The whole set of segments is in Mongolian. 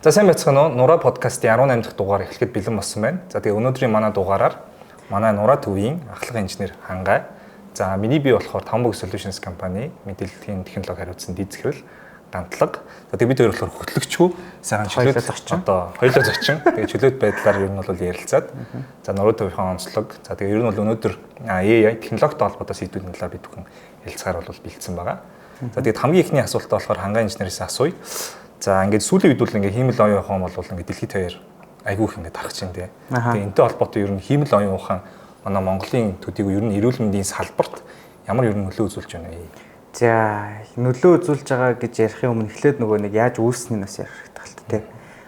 За сайн байцгаана уу? Нура подкастын 18 дахь дугаар эхлэхэд бэлэн болсон байна. За тэгээ өнөөдрийн манай дугаараар манай Нура төвийн ахлах инженер Хангай. За миний бий болохоор Тамбог Solutions компани мэдээллийн технологи хариуцсан дэд захирал гантлаг. За тэгээ бид хоёр болохоор хөтлөгчгүй сайхан чөлөөт одоо хоёулаа зочин. Тэгээ чөлөөт байдлаар ер нь бол ярилцаад за Нура төвийн онцлог. За тэгээ ер нь бол өнөөдөр AI технологитой холбоотой сэдвүүдийн талаар бид бүхэн ярилцахаар бол бэлдсэн байгаа. За тэгээд хамгийн ихний асуултаа болохоор Хангай инженераас асууя. За ингээд сүүлийн үед бол ингээд хиймэл оюун ухаан бол ингээд дэлхийд хоёр айгүй их ингээд тархаж байна. Тэгээ энэтэй холбоотой ер нь хиймэл оюун ухаан манай Монголын төдийгүй ер нь эрүүл мэндийн салбарт ямар ер нь нөлөө үзүүлж байна вэ? За нөлөө үзүүлж байгаа гэж ярихын өмнө эхлээд нөгөө нэг яаж үүснэ нь бас ярих хэрэгтэй тий.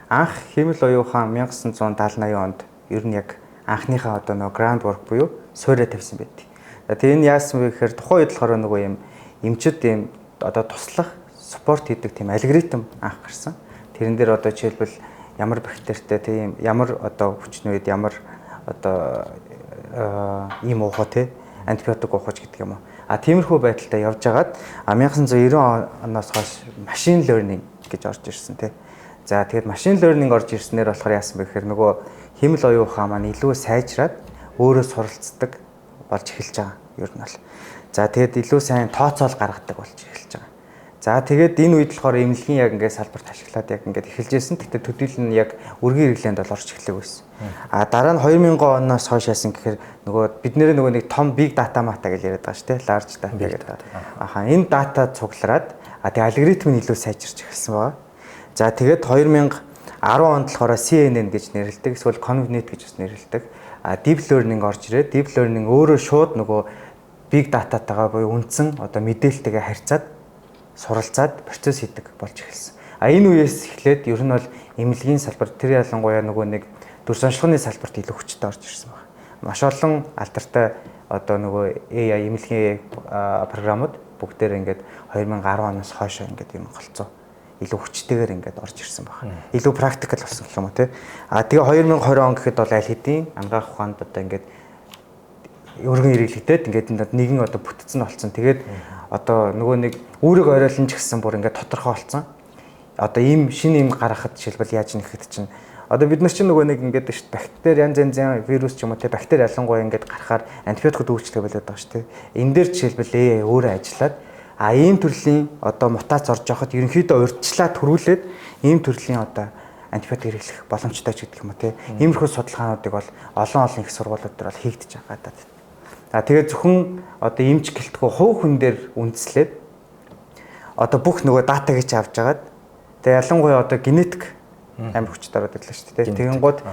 Анх хиймэл оюун ухаан 1970-80 онд ер нь яг анхныхаа одоо нөгөө ground work буюу суурьа тавьсан байдаг. За тэгээ энэ яасан бэ гэхээр тухайн үед болохоор нөгөө юм эмчид юм одоо туслах спорт хийдэг тийм алгоритм анх гарсан. Тэрэн дээр одоо жишээлбэл ямар бактеритай тийм ямар одоо хүчний үед ямар одоо ийм уухаа тий антибиотик уухаж гэдэг юм уу. Тиймэрхүү байдалтай явж хагаад 1990 оноос хойш машин learning гэж орж ирсэн тий. За тэгээд машин learning орж ирснээр болохоор яасан бэ гэхээр нөгөө хиймэл оюун ухаан маань илүү сайжраад өөрөө суралцдаг болж эхэлж байгаа ер нь бол. За тэгээд илүү сайн тооцоол гаргадаг болж эхэлж байгаа. За тэгээд энэ үед болохоор эмнэлгийн яг ингээд салбарт ашиглаад яг ингээд эхэлж байсан. Тэгтээ төдийлөн яг үргийн хэрэглээнд бол орж эхлэх байсан. Дараа нь 2000 оноос хойш яасан гэхээр нөгөө бид нөгөө нэг том big data mata гэж яриад байгаа шүү дээ. Large data гэдэг. Энэ дата цуглараад тэгээд алгоритм нь илүү сайжирч эхэлсэн байгаа. За тэгээд 2010 онд болохоор CNN гэж нэрлэдэг. Эсвэл ConvNet гэж бас нэрлэдэг. Deep learning орж ирээд deep learning өөрөө шууд нөгөө big data-тайгаа буюу үндсэн одоо мэдээлэлтэйгээ харьцаад суралцаад процесс хийдэг болж эхэлсэн. Энэ үеэс эхлээд ер нь бол эмнэлгийн салбар тэр ялангуяа нөгөө нэг дүр сонирхлын салбарт илүү хүчтэй орж ирсэн байна. Маш олон алдартай одоо нөгөө AI эмнэлгийн програмууд бүгдээр ингээд 2010 оноос хойш ингээд юм голцоо илүү хүчтэйгээр ингээд орж ирсэн байна. Илүү практикал болсон гэх юм уу те. Тэгээ 2020 он гэхэд бол аль хэдийн ангаах ухаанд одоо ингээд өргөн ирэлэгдээд ингээд нэгэн одоо бүтцэн болсон. Тэгээд одоо нөгөө нэг үүрэг оройлон ч гэсэн бүр ингээд тодорхой болсон. Одоо ийм шинэ юм гаргахад жишээлбэл яаж нэхэд чинь одоо бид нар чинь нөгөө нэг ингээд шүү дээ бактери янз вирус ч юм уу те бактери ялангуяа ингээд гарахаар антибиотикууд үйлчлэх болоод байгаа шүү дээ. Энэ дээр жишээлбэл AI өөрөө ажиллаад ийм төрлийн одоо мутац орж явахад ерөнхийдөө урьдчилаад төрүүлээд ийм төрлийн одоо антибиотик хэрэглэх боломжтой ч гэдэг юм уу те. Иймэрхүү судалгаануудыг бол олон их сургуулиуд дээр бол хийгдэж байгаа даа. Тэгээд зөвхөн одоо эмч гэлтгүү хувь хүн дээр үндэслээд одоо бүх нөгөө датаг ч авч жагаад тэгээд ялангуяа одоо генетик амар хүчтэй ороод ирлээ шүү дээ. Тэгэн гууд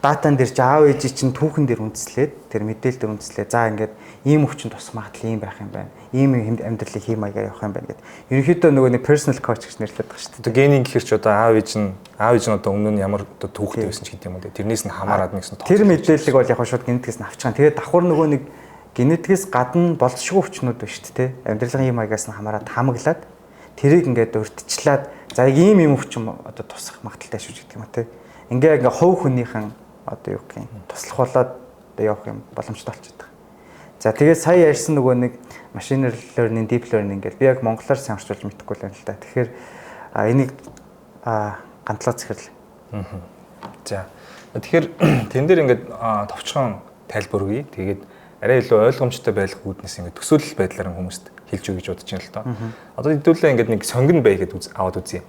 датан дээр ч аав ээж чинь түүхэн дээр үндэслээд тэр мэдээлэл дээр үндэслээ. За ингээд ийм өвчин тус магадлал ийм байх юм байна. Ийм амьдралыг хий маягаар явах юм байна гэдэг. Ерөнхийдөө нөгөө нэг personal coach гэж нэрлэдэг байгаа шүү дээ. Генийн гэхэр ч одоо аав ээж нь одоо өмнө нь ямар одоо түүхтэй байсан ч гэдэг юм уу. Тэрнээс нь хамаарад нэгсэн тэр мэдээллийг бол яг шууд генетикээс нь авч байгаа. Тэгээд давхар нөгөө нэг генетикээс гадна болцшгүй өвчнүүд байна шүү дээ. Амьдралын хий маягаас нь хамаарад хамаглаад тэрийг ингээд урьдчилаад за ийм өвчин одоо тусах магадaltaй шүү гэдэг юм уу те. Ингээ хувь хүнийхэн одоо юу гэх юм туслах болоод явах юм боломжтой болчиход байгаа. За тэгээд сая ярьсан нөгөө нэг machine learning, deep learning гэдэг би яг монголоор сайн орчуулж мэдэхгүй л байна л да. Тэгэхээр энийг гантлага захирал. За тэгэхээр тэн дээр ингээд товчхон тайлбар өгье. Тэгээд арай илүү ойлгомжтой байх үүднээс ингээд төсөөлөл байдлаар хүмүүст хэлж өгье гэж бодож байна л доо. Одоо хэдүүлээ ингээд нэг сонгон бай гэдэг аваад үзье.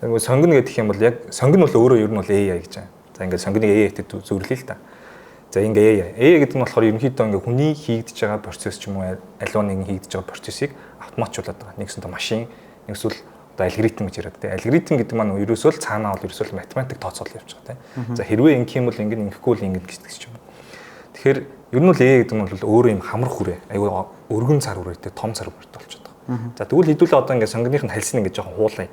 Нөгөө сонгон гэдэг юм бол яг сонгон бол өөрөө ер нь бол AI гэж байна. За ингээд сонгоныг AI-тэй зөвөрлөе л та. За ингээ AI гэдэг нь болохоор ерөнхийдөө ингээ хүний хийгдэж байгаа процесс ч юм уу аливаа нэгэн хийгдэж байгаа процессыг автоматжуулаад байгаа. Нэгсэндээ машин, нэгсвэл одоо алгоритм гэж яриад тэ. Алгоритм гэдэг маань ерөөсөө л цаанаа бол ерөөсөө математик тооцоолол явж байгаа тэ. За хэрвээ ингэх юм бол ингэ ингэхгүй л ингэ гэдэг ч юм. Тэгэхээр ер нь бол AI гэдэг нь бол өөрөө юм хамар хүрээ. Айгүй өргөн цар хүрээтэй том цар хүрээтэй болчиход байгаа. За тэгвэл хэдүүлээ одоо ингээ сонгоных нь хальсан ингээ жоохон хуулаа.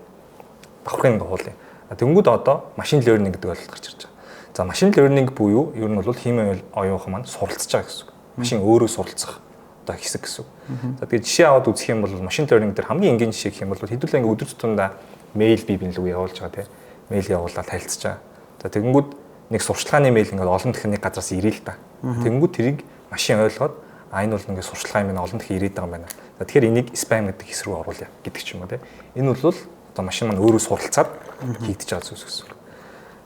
Давхрын ингээ хуулаа. Тэнгүүд одоо машин learning гэдэг ойлголт гарч ирж байгаа. За машин learning буюу ер нь бол хиймэл оюун ухаан маань суралцж байгаа гэсэн үг. Машин өөрөө суралцах одоо хэсэг гэсэн үг. За тэгээд жишээ аваад үзэх юм бол машин learning дээр хамгийн энгийн жишээ гэх юм бол хэдүүлээ ингээ өдөр тутамдаа мэйл бие биенлэг явуулж байгаа тийм. Мэйл явуулаад танилцж байгаа. За тэгэнгүүт нэг сурчлагын мэйл ингээ олон дахин нэг газраас ирээ л та. Тэгэнгүүт тэрийг машин ойлгоод энэ бол ингээ сурчлагын мэйл олон дахин ирээд байгаа юм байна. За тэгэхээр энийг спам гэдэг хэсэг рүү оруулъя гэдэг ч юм уу тийм. Энэ бол одоо машин маань өөрөө суралцаад хийгдэж байгаа зүйлс гэсэн.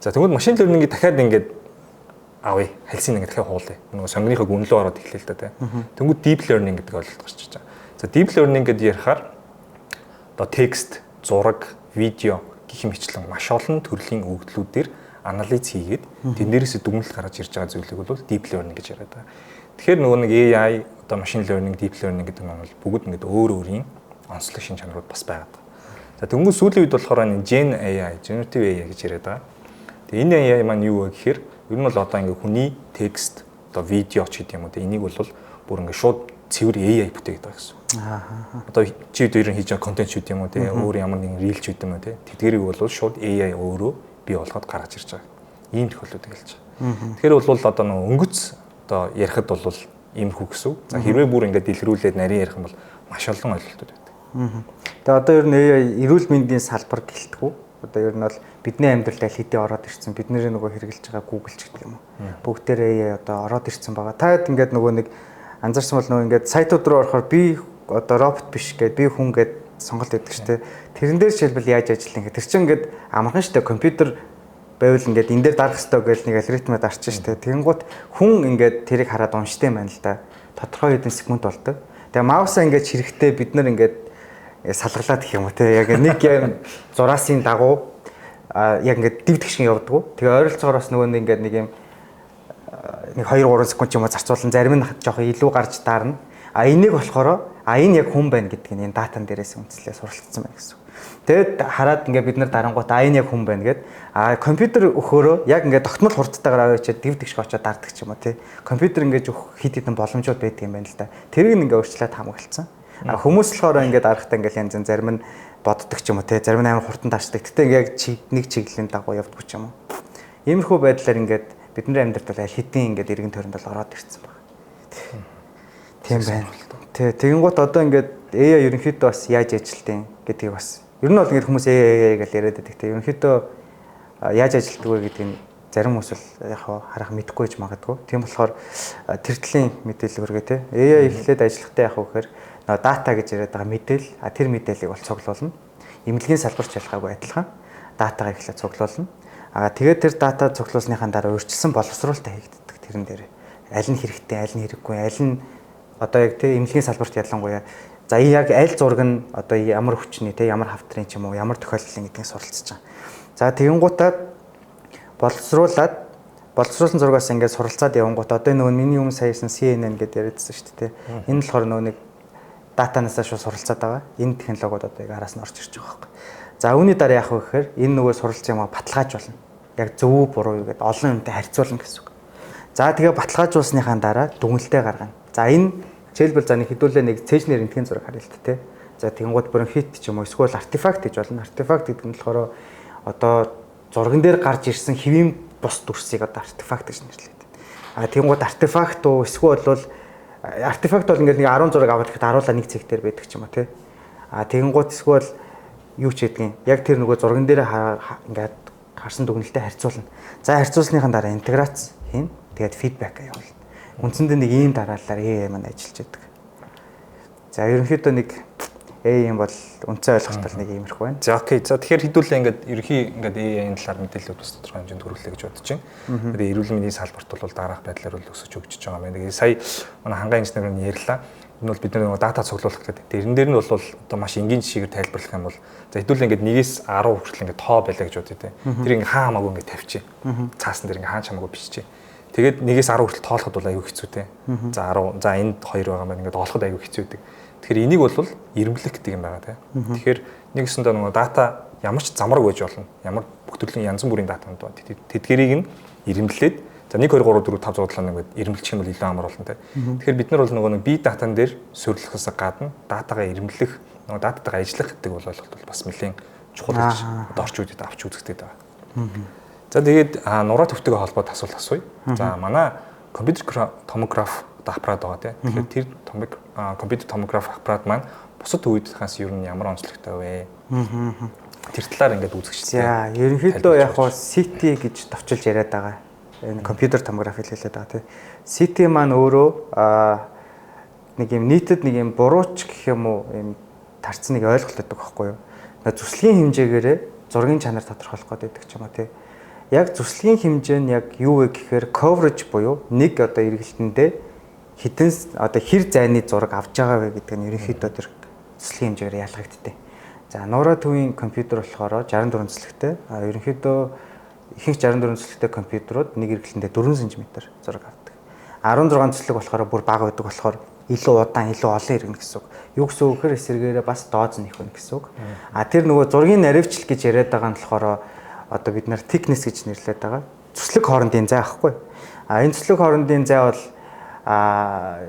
За тэгвэл машин learning-ийг дахиад ингээд авъя. Хэлсийг ингээд дахиад хуулъя. Нөгөө сонгоныхоо гүнлөө ороод эхлэв л да тий. Тэнгүүд deep learning гэдэг ойлголт гарч ирж байгаа. За deep learning гэдээ ярихаар одоо текст, зураг, видео гэх мэтлэн маш олон төрлийн өгөгдлүүдээр анализ хийгээд тэндээрээс дүгнэлт гаргаж ирж байгаа зүйлийг бол deep learning гэж яриад байгаа. Тэгэхээр нөгөө нэг AI, одоо machine learning, deep learning гэдэг нь бол бүгд ингээд өөр өөрийн онцлог шин чанарууд бас байгаад байгаа. За тэгвэл сүүлийн үед болохоор энэ Gen AI, generative AI гэж яриад байгаа. Тэгээ энэ AI маань юу вэ гэхээр ер нь бол одоо ингээд хүний текст, одоо видео ч гэдэг юм уу. Энийг бол бүр ингээд шууд цэвэр AI бүтээгээд байгаа гэсэн. Одоо чи дээр хийж байгаа контент ч гэдэг юм уу те өөр ямар нэгэн reel ч гэдэг юм уу те тэдгэрийг бол шууд AI өөрөө бий болгоод гаргаж ирж байгаа. Ийм тохиолдлууд эхэлж байгаа. Тэгэхээр бол одоо нэг өнгөц одоо ярихад бол иймэрхүү гэсэн. За хэрвээ бүр ингээд дэлгэрүүлээд нарийн ярих юм бол маш олон ойлголтууд байдаг. Тэгээ одоо ер нь AI эрүүл мэндийн салбар гэлтгүү. Одоо ер нь бол бидний амьдралд аль хэдийн ороод ирсэн. Бидний нөгөө хэрэгжилж байгаа Google ч гэдэг юм уу. Бүгдээр AI одоо ороод ирсэн байгаа. Та хэд ингээд нөгөө нэг анзаарсан бол нөгөө ингээд сайтууд руу орохоор би одоо робот биш гээд би хүн гээд сонголт өгдөг шүү дээ. Тэрэн дээр жишээлбэл яаж ажиллана гэх. Тэр чинь ингээд амархан шүү дээ. Компьютер байвал ингээд энэ дээр дарах хэрэгтэй гэж нэг алгоритмад арчин шүү дээ. Тэгэнгუთ хүн ингээд тэрийг хараад унштай байна л да. Тодорхой хэдэн секунд болдог. Тэгээ маусаа ингээд чирэхдээ бид нар ингээд салгалаад гэх юм уу те. Яг нэг юм зураасын дагуу яг ингээд див тэгшин явдаг. Тэгээ ойролцоогоор бас нөгөө нэг ингээд нэг юм нэг 2-3 секунд ч юм уу зарцуулан зарим нь жоохон илүү гарч даарна. Энийг болохоор энэ яг хүн байна гэдгийг энэ датан дээрээс үндэслээ суралцсан байна гэсэн. Тэгээд хараад ингээд бид нар дарангуут энэ яг хүн байна гэд компьютер өгөхөөрөө яг ингээд тогтмол хурдтайгаар аваачаад див тэгш очоод даардаг ч юм уу тий. Компьютер ингээд өгөх хит хитэн боломжууд байдаг юм байна л да. Тэрийг ингээд өөрчлөөд хамгаалцсан. Хүмүүс болохоор ингээд арахтаа ингээд янз янз зарим нь боддог ч юм уу тий. Зарим нь амар хурдан даарчдаг. Гэтэ ингээд нэг чиглэлийн дагуу явдаг ч юм уу. Иймэрхүү байдлаар ингээд бидний амьдралд бол аль хэдийн ингээд эргэн тойронд бол ороод ирсэн байна. Тийм байна. Тэгэнгუთ одоо ингээд AI ерөнхийдөө бас яаж ажилтیں۔ Гэдгийг бас ер нь бол ингээд хүмүүс AI гэж яриад байдаг. Тэг ерөнхийдөө яаж ажилтдаг вэ гэдгийг зарим хүмүүс бол яг харах мэдэхгүй ч магадгүй. Тийм болохоор тэр төлөлийн мэдээлэл өргөө те. AI эхлээд ажиллахтаа яг вэхээр дата гэж яриад байгаа мэдээлэл тэр мэдээллийг бол цуглуулна. Эмнэлгийн салбарч ялгаагүй адилхан датагаа эхлээд цуглуулна. Тэгээд тэр дата цуглуулсныхаа дараа өөрчилсөн боловсруулалтаа хийгддэг тэрэн дээр. Аль нь хэрэгтэй, аль нь хэрэггүй, аль нь одоо яг тийм эмнэлгийн салбарт ялангуяа за яг аль зураг нь одоо ямар хүчний те ямар хавтрын ч юм уу ямар тохиолдлын гэдгийг суралцж байгаа. За тэгэнгуутаа боловсруулсан зургаас ингээд суралцаад явангуут одоо нөгөө миний өмнө саясан CNN гэдээ яриадсан шүү дээ. Энэ болохоор нөгөө нэг датанаасаа шууд суралцаад байгаа. Энэ технологиуд одоо яг араас нь орж ирж байгаа байхгүй. За үүний дараа яах вэ гэхээр энэ нөгөө суралцсан юм баталгааж болно. Яг зөв буруу юу гэдээ олон юмтай харьцуулна гэсэн үг. За тэгээ баталгаажуулсныхаа дараа дүгнэлтээ гаргана. За энэ жишээлбэл за нэг хэдүүлээ нэг цээжний рентген зураг харъя л та тий. За тэгэнгუთ бронхит ч юм уу эсвэл артефакт гэж болно. Артефакт гэдэг нь болохоор одоо зурган дээр гарч ирсэн хэвийн бус дүрсийг одоо артефакт гэж нэрлэдэг. Тэгэнгუთ артефакт уу эсвэл бол артефакт бол ингээд нэг 10 зураг аваад ихэд харуула нэг цэг дээр байдаг ч юм уу тий. Тэгэнгуთ эсвэл юу ч гэдгийг яг тэр нөгөө зурган дээр ингээд харсан дүгнэлтэд харьцуулна. За харьцуулсныхаа дараа интеграц хийн. Тэгээд фидбек явуулна. Үндсэндээ нэг ийм дараалалаар AI маань ажиллаж байдаг. За ерөнхийдөө нэг AI юм бол үндсэн ойлголт бол нэг иймэрхүү байна. За окей. За тэгэхээр хэдүүлээ ингээд ерөнхий AI-ийн талаар мэдээлэлүүд бас тодорхой хэмжээнд хүргэлээ гэж бодож байна. Тэгээд эрүүл мэндийн салбарт бол дараах байдлаар бол өсөж өгч байгаа юм байна. Тэгээд сая манай хангаан инженерийн ярьлаа. Энэ бол бид нэг дата цуглуулах гэдэг. Тэрэн дээр нь бол одоо маш энгийн жишгээр тайлбарлах юм бол за хэдүүлээ ингээд 1-ээс 10 хүртэл ингээд тоо байлаа гэж бодъё те. Тэр ингээд хаа хамаагүй ингээд тавьчих. Цаасан дээр ингээд хаа хамаагүй биччихье. Тэгээд 1-ээс 10 хүртэл тоолоход бол аюу хэцүү те. За 10. За энд 2 байгаа маань ингээд олоход аюу хэцүү байдаг. Тэгэхээр энийг бол ирэмблэх гэдэг юм байгаа те. Тэгэхээр нэгсэндээ нөгөө дата ямар ч замраг байж болно. Ямар бүх төрлийн янз бүрийн датанд ба тэдгэрийг нь ирэмблээд за 1 2 3 4 5 зуудлаа нэг ирэмблэх юм бол илүү амар болно те. Тэгэхээр бид нар бол нөгөө нэг бие датан дээр суйрлахаас гадна датагаа ирэмблэх, нөгөө дататайгаа ажиллах гэдэг бол ойлголт бол бас нэлээд чухал гэж одоо орчин үеид авч үзэгдээд байгаа. За тэгээд нураа төвтэйгээ холбоод асуулт асууя. За манай компьютер томограф одоо аппарат байгаа те. Тэгэхээр тэр компьютер томограф аппарат маань бусад үеийнхээс ер нь ямар онцлогтой вэ? Тэр талаар ингээд үзэгчтэй. За ерөнхийдөө яг хоо CT гэж товчилж яриад байгаа. Энэ компьютер томограф хэлээд байгаа тийм. CT маань өөрөө нэг юм нийтэд нэг юм бурууч гэх юм уу юм тарцныг ойлголт өгдөг байхгүй юу. Зүслэгийн хэмжээгээрээ зургийн чанар тодорхойлох гэдэг ч юм уу тий. Яг зүслэгийн хэмжээ нь яг юу вэ гэхээр coverage буюу нэг одоо эргэлтэндээ хитэн одоо хэр зайны зураг авч байгаа вэ гэдэг нь ерөнхийдөө тэр зүслэгийн хэмжээгээр ялгагдтыг. За Нура төвийн компьютер болохоор 64 цэцлэгтэй. Ерөнхийдөө ихэнх 64 цэцлэгтэй компьютерууд нэг эргэлтэндээ 4 см зураг авдаг. 16 цэцлэг болохоор бүр бага байдаг болохоор илүү удаан, илүү олон иргэнэ гэсэн үг. Юу гэсэн үг гэхээр эсэргээрээ бас дооз нь их байна гэсэн үг. Тэр нөгөө зургийн наривчлал гэж яриад байгаа нь болохоор одоо бид нар thickness гэж нэрлэдэг байгаа. Зүслэг хоорондын зай аахгүй. Энэ зүслэг хоорондын зай бол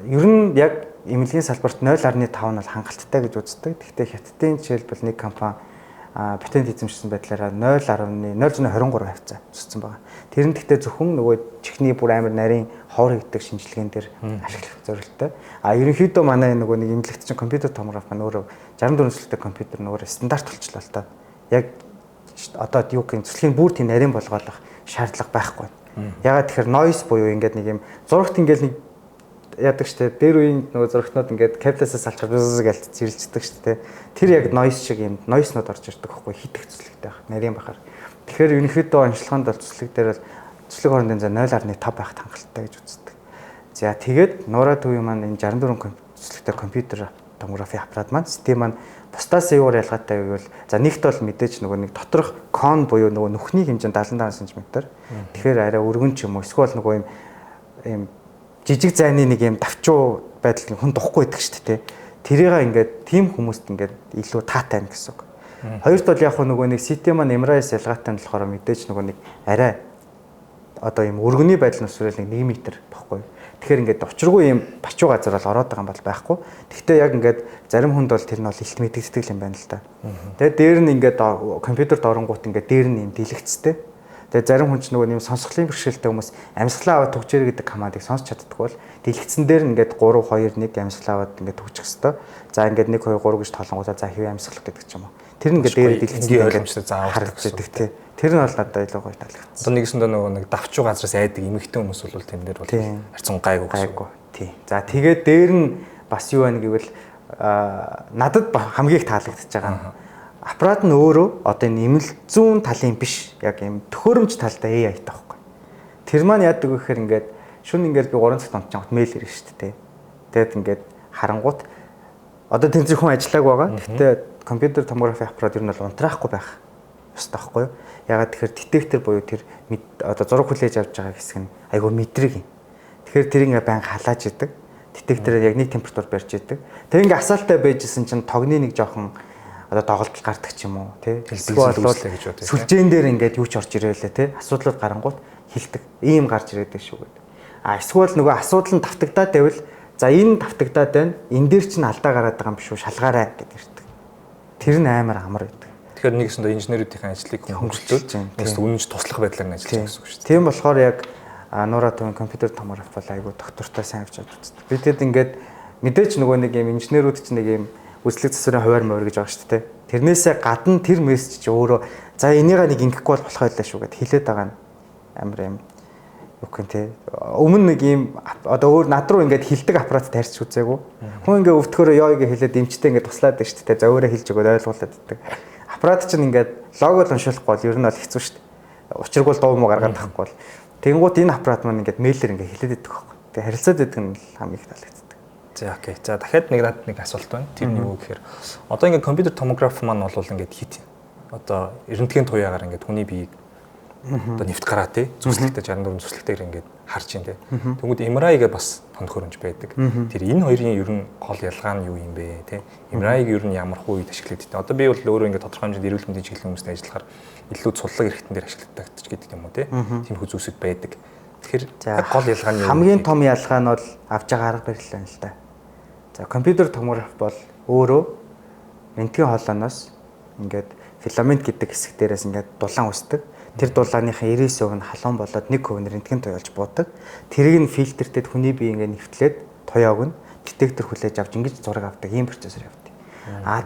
ер нь яг эмнэлгийн салбарт 0.5 нь бол хангалттай гэж үздэг. Гэхдээ хятадын жишээлбэл нэг компани патент эзэмшсэн байдлаараа 0.023% өссөн байгаа. Тэр нь гэхдээ зөвхөн нөгөө чихний бүр амар нарийн ховор хийдэг шинжилгээнд дээр ашиглах зорилттой. Ерөнхийдөө манай нөгөө нэг эмнэлэгтчин компьютер томограф маань өөрөө 64 цэцлэгтэй компьютер нөгөө стандарт болчихлоо л та. Яг одоо юу гэх юм цэцлэгийн бүр тийм нарийн болгоох шаардлага байхгүй. Ягаад тэгэхээр noise буюу ингээд нэг юм зурагт ингээд нэг яадаг штэ дээр үеийн нөгөө зурагтнууд ингээд кабласаа салчаад гэлт зэрэлждэг штэ тэр яг noise шиг юм noise-нууд орж ирдэг байхгүй хитэх цэцлэгтэй байх нарийн бахаар тэгэхээр ерөнхийдөө онцлогоонд бол цэцлэг дээр бол цэцлэг хоорондын зай 0.5 байхад хангалттай гэж үздэг. За тэгээд Нура төвийн маань энэ 64 цэцлэгтэй компьютер томографи аппарат маань систем маань бусдаас юугаар ялгаатай вэ гэвэл за нэгт бол мэдээж нөгөө нэг доторх кон буюу нөгөө нүхний хэмжээ 75 см. Тэгэхээр арай өргөн ч юм уу эсвэл нөгөө юм жижиг зайны нэг юм давчуу байдал хүн духгүй байдаг шүү дээ. Тэрийг ингээд тийм хүмүүст ингээд илүү таатай байна гэсэн үг. Хоёрт бол яг нөгөө нэг систем маань MRI-с ялгаатай нь болохоор мэдээж нөгөө нэг арай одоо юм өргөний байдал нь өсвөл нэг 1 м баггүй. Тэгэхээр ингээд учиргүй юм бачуу газар бол ороод байгаа юм бол байхгүй. Гэхдээ яг ингээд зарим хүнд бол тэр нь бол илт мэдэгддэг юм байна л да. Тэгээд дээр нь ингээд компьютерт оронгууд ингээд дээр нь юм дэлгэцтэй. Тэгээд зарим хүн ч нөгөө юм сонсголын бэрхшээлтэй хүмүүс амьсгалаа аваад төгчээр гэдэг командыг сонсч чаддаг бол дэлгэцэн дээр нь ингээд 3 2 1 амьсгалаа аваад ингээд төгчих хэвээр. За ингээд 1 2 3 гэж толонгуудаа за хэвээ амьсгалах гэдэг ч юм уу. Тэр нь ингээд дээр дэлгэцэн ингээд заавал харагддаг тий. Тэр нь бол надад илүү гоё таалагдсан. Одоо нэгэсэндээ нөгөө нэг давчуу газраас айдаг эмэгтэй хүмүүс бол тэн дээр бол харьцан гайгүй гэсэн. Тий. За тэгээд дээр нь бас юу байна гэвэл надад хамгийн их таалагдчихж байгаа. Аппарат нь өөрөө одоо энэ эмэл зүүн талын биш яг юм төхөөрөмж талтай AI таахгүй. Тэр маань яадаг вэ гэхээр ингээд шүн ингээд би 3 цагт онцгой мэйл ирнэ шүү дээ. Тэгээд ингээд харангуут одоо тэнцэх хүн ажиллааг байгаа. Гэхдээ компьютер томографи аппарат ер нь бол унтраахгүй байх ёстой байхгүй юу? Ягаад тэгэхээр детектор буюу тэр одоо зураг хүлээж авч байгаа хэсэг нь айгүй мэдрэг юм. Тэгэхээр тэр ингээд байнга халааж идэг. Детектороор яг нэг температур барьж идэг. Тэр ингээд асаалттай байжсэн чинь тогны нэг жоохон одоо доголдол гардаг ч юм уу тий. Эсвэл сүлжээн дээр ингээд юу ч орж ирээлээ тий. Асуудлууд гарангуут хилдэг. Ийм гарч ирээдэг шүү гэдэг. Эсвэл нөгөө асуудал нь давтагдаад байвал за энэ давтагдаад байна. Энэ дээр чинь алдаа гараад байгаа юм биш үү? Шалгаарай гэдэг ирдэг. Тэр нь амар амар байдаг. Тэгэхээр нэгсэндээ инженеруудын ажлыг хөнгөлөлтөд бас үнэнч туслах байдлаар нь ажиллаж байгаа гэсэн үг шүү дээ. Тийм болохоор яг Нура төвийн компьютер томограф бол айгүй доктортой сайн авч үздэг. Би тэгэд ингээд мэдээж нөгөө нэг юм инженерууд чинь нэг юм үзлэг засварын хуваар морь гэж байгаа шүү дээ. Тэрнээсээ гадна тэр мессеж чи өөрөө за энийгээ нэг ингэхгүй бол болох байлаа шүү гэд хэлээд байгаа нь амар юм юу гэх юм те. Өмнө нэг юм одоо өөр над руу ингээд хилдэг аппарат тарьж үзээгүй. Хүн ингээд өвтгөрөө ёо гэж хэлээд эмчтэй ингээд туслаад байна шүү дээ. За өөрөө хэлж өгөөд ойлгуулад иддэг. Аппарат чинь ингээд лого л уншуулахгүй бол ер нь бол хэцүү шүү дээ. Учиргүй дуу муу гаргаад тахгүй бол. Тэнгууд энэ аппарат маань ингээд мэйлэр ингээд хэлээд идэх байхгүй. Тэгээ харилцаад идэх нь хамгийн их таалагддаг. За окей. За дахиад надад нэг асуулт байна. Тэр нь юу гэхээр одоо ингээд компьютер томограф маань бол ингээд хит одоо эрдэнэтгийн туяагаар ингээд хүний биеийг одоо нэвт гараа тий зүслэгтэй 64 зүслэгтэйгээр ингээд харж ин тий. Тэнгүүд MRI-гээ бас тонхоромж байдаг. Тэр энэ хоёрын ер нь гол ялгаа нь юу юм бэ тий? MRI-г ер нь ямар хувьд ашиглаад дээ. Одоо би бол өөрөө ингээд тодорхой хэмжээнд эрүүл мэндийн чиглэлийн хүмүүстэй ажиллахаар илүү цуглаг эрхтэн дээр ашигладаг гэдэг юм уу тий? Тийм хүзүүсэд байдаг. Тэгэхээр гол ялгаа нь хамгийн том ялгаа нь бол авж байгаа арга барил байна л да. За компьютер томограф бол өөрөө рентген хоолойноос ингээд филамент гэдэг хэсэг дээрээс ингээд дулаан үүсдэг. Тэр дулааныхаа 99% нь халуун болоод 1% нь рентген туяалж буудаг. Тэрийг нь фильтртэд хүний бие ингээд нэвтлээд туяаг нь детектор хүлээж авч ингэж зураг авдаг ийм процессор явдаг.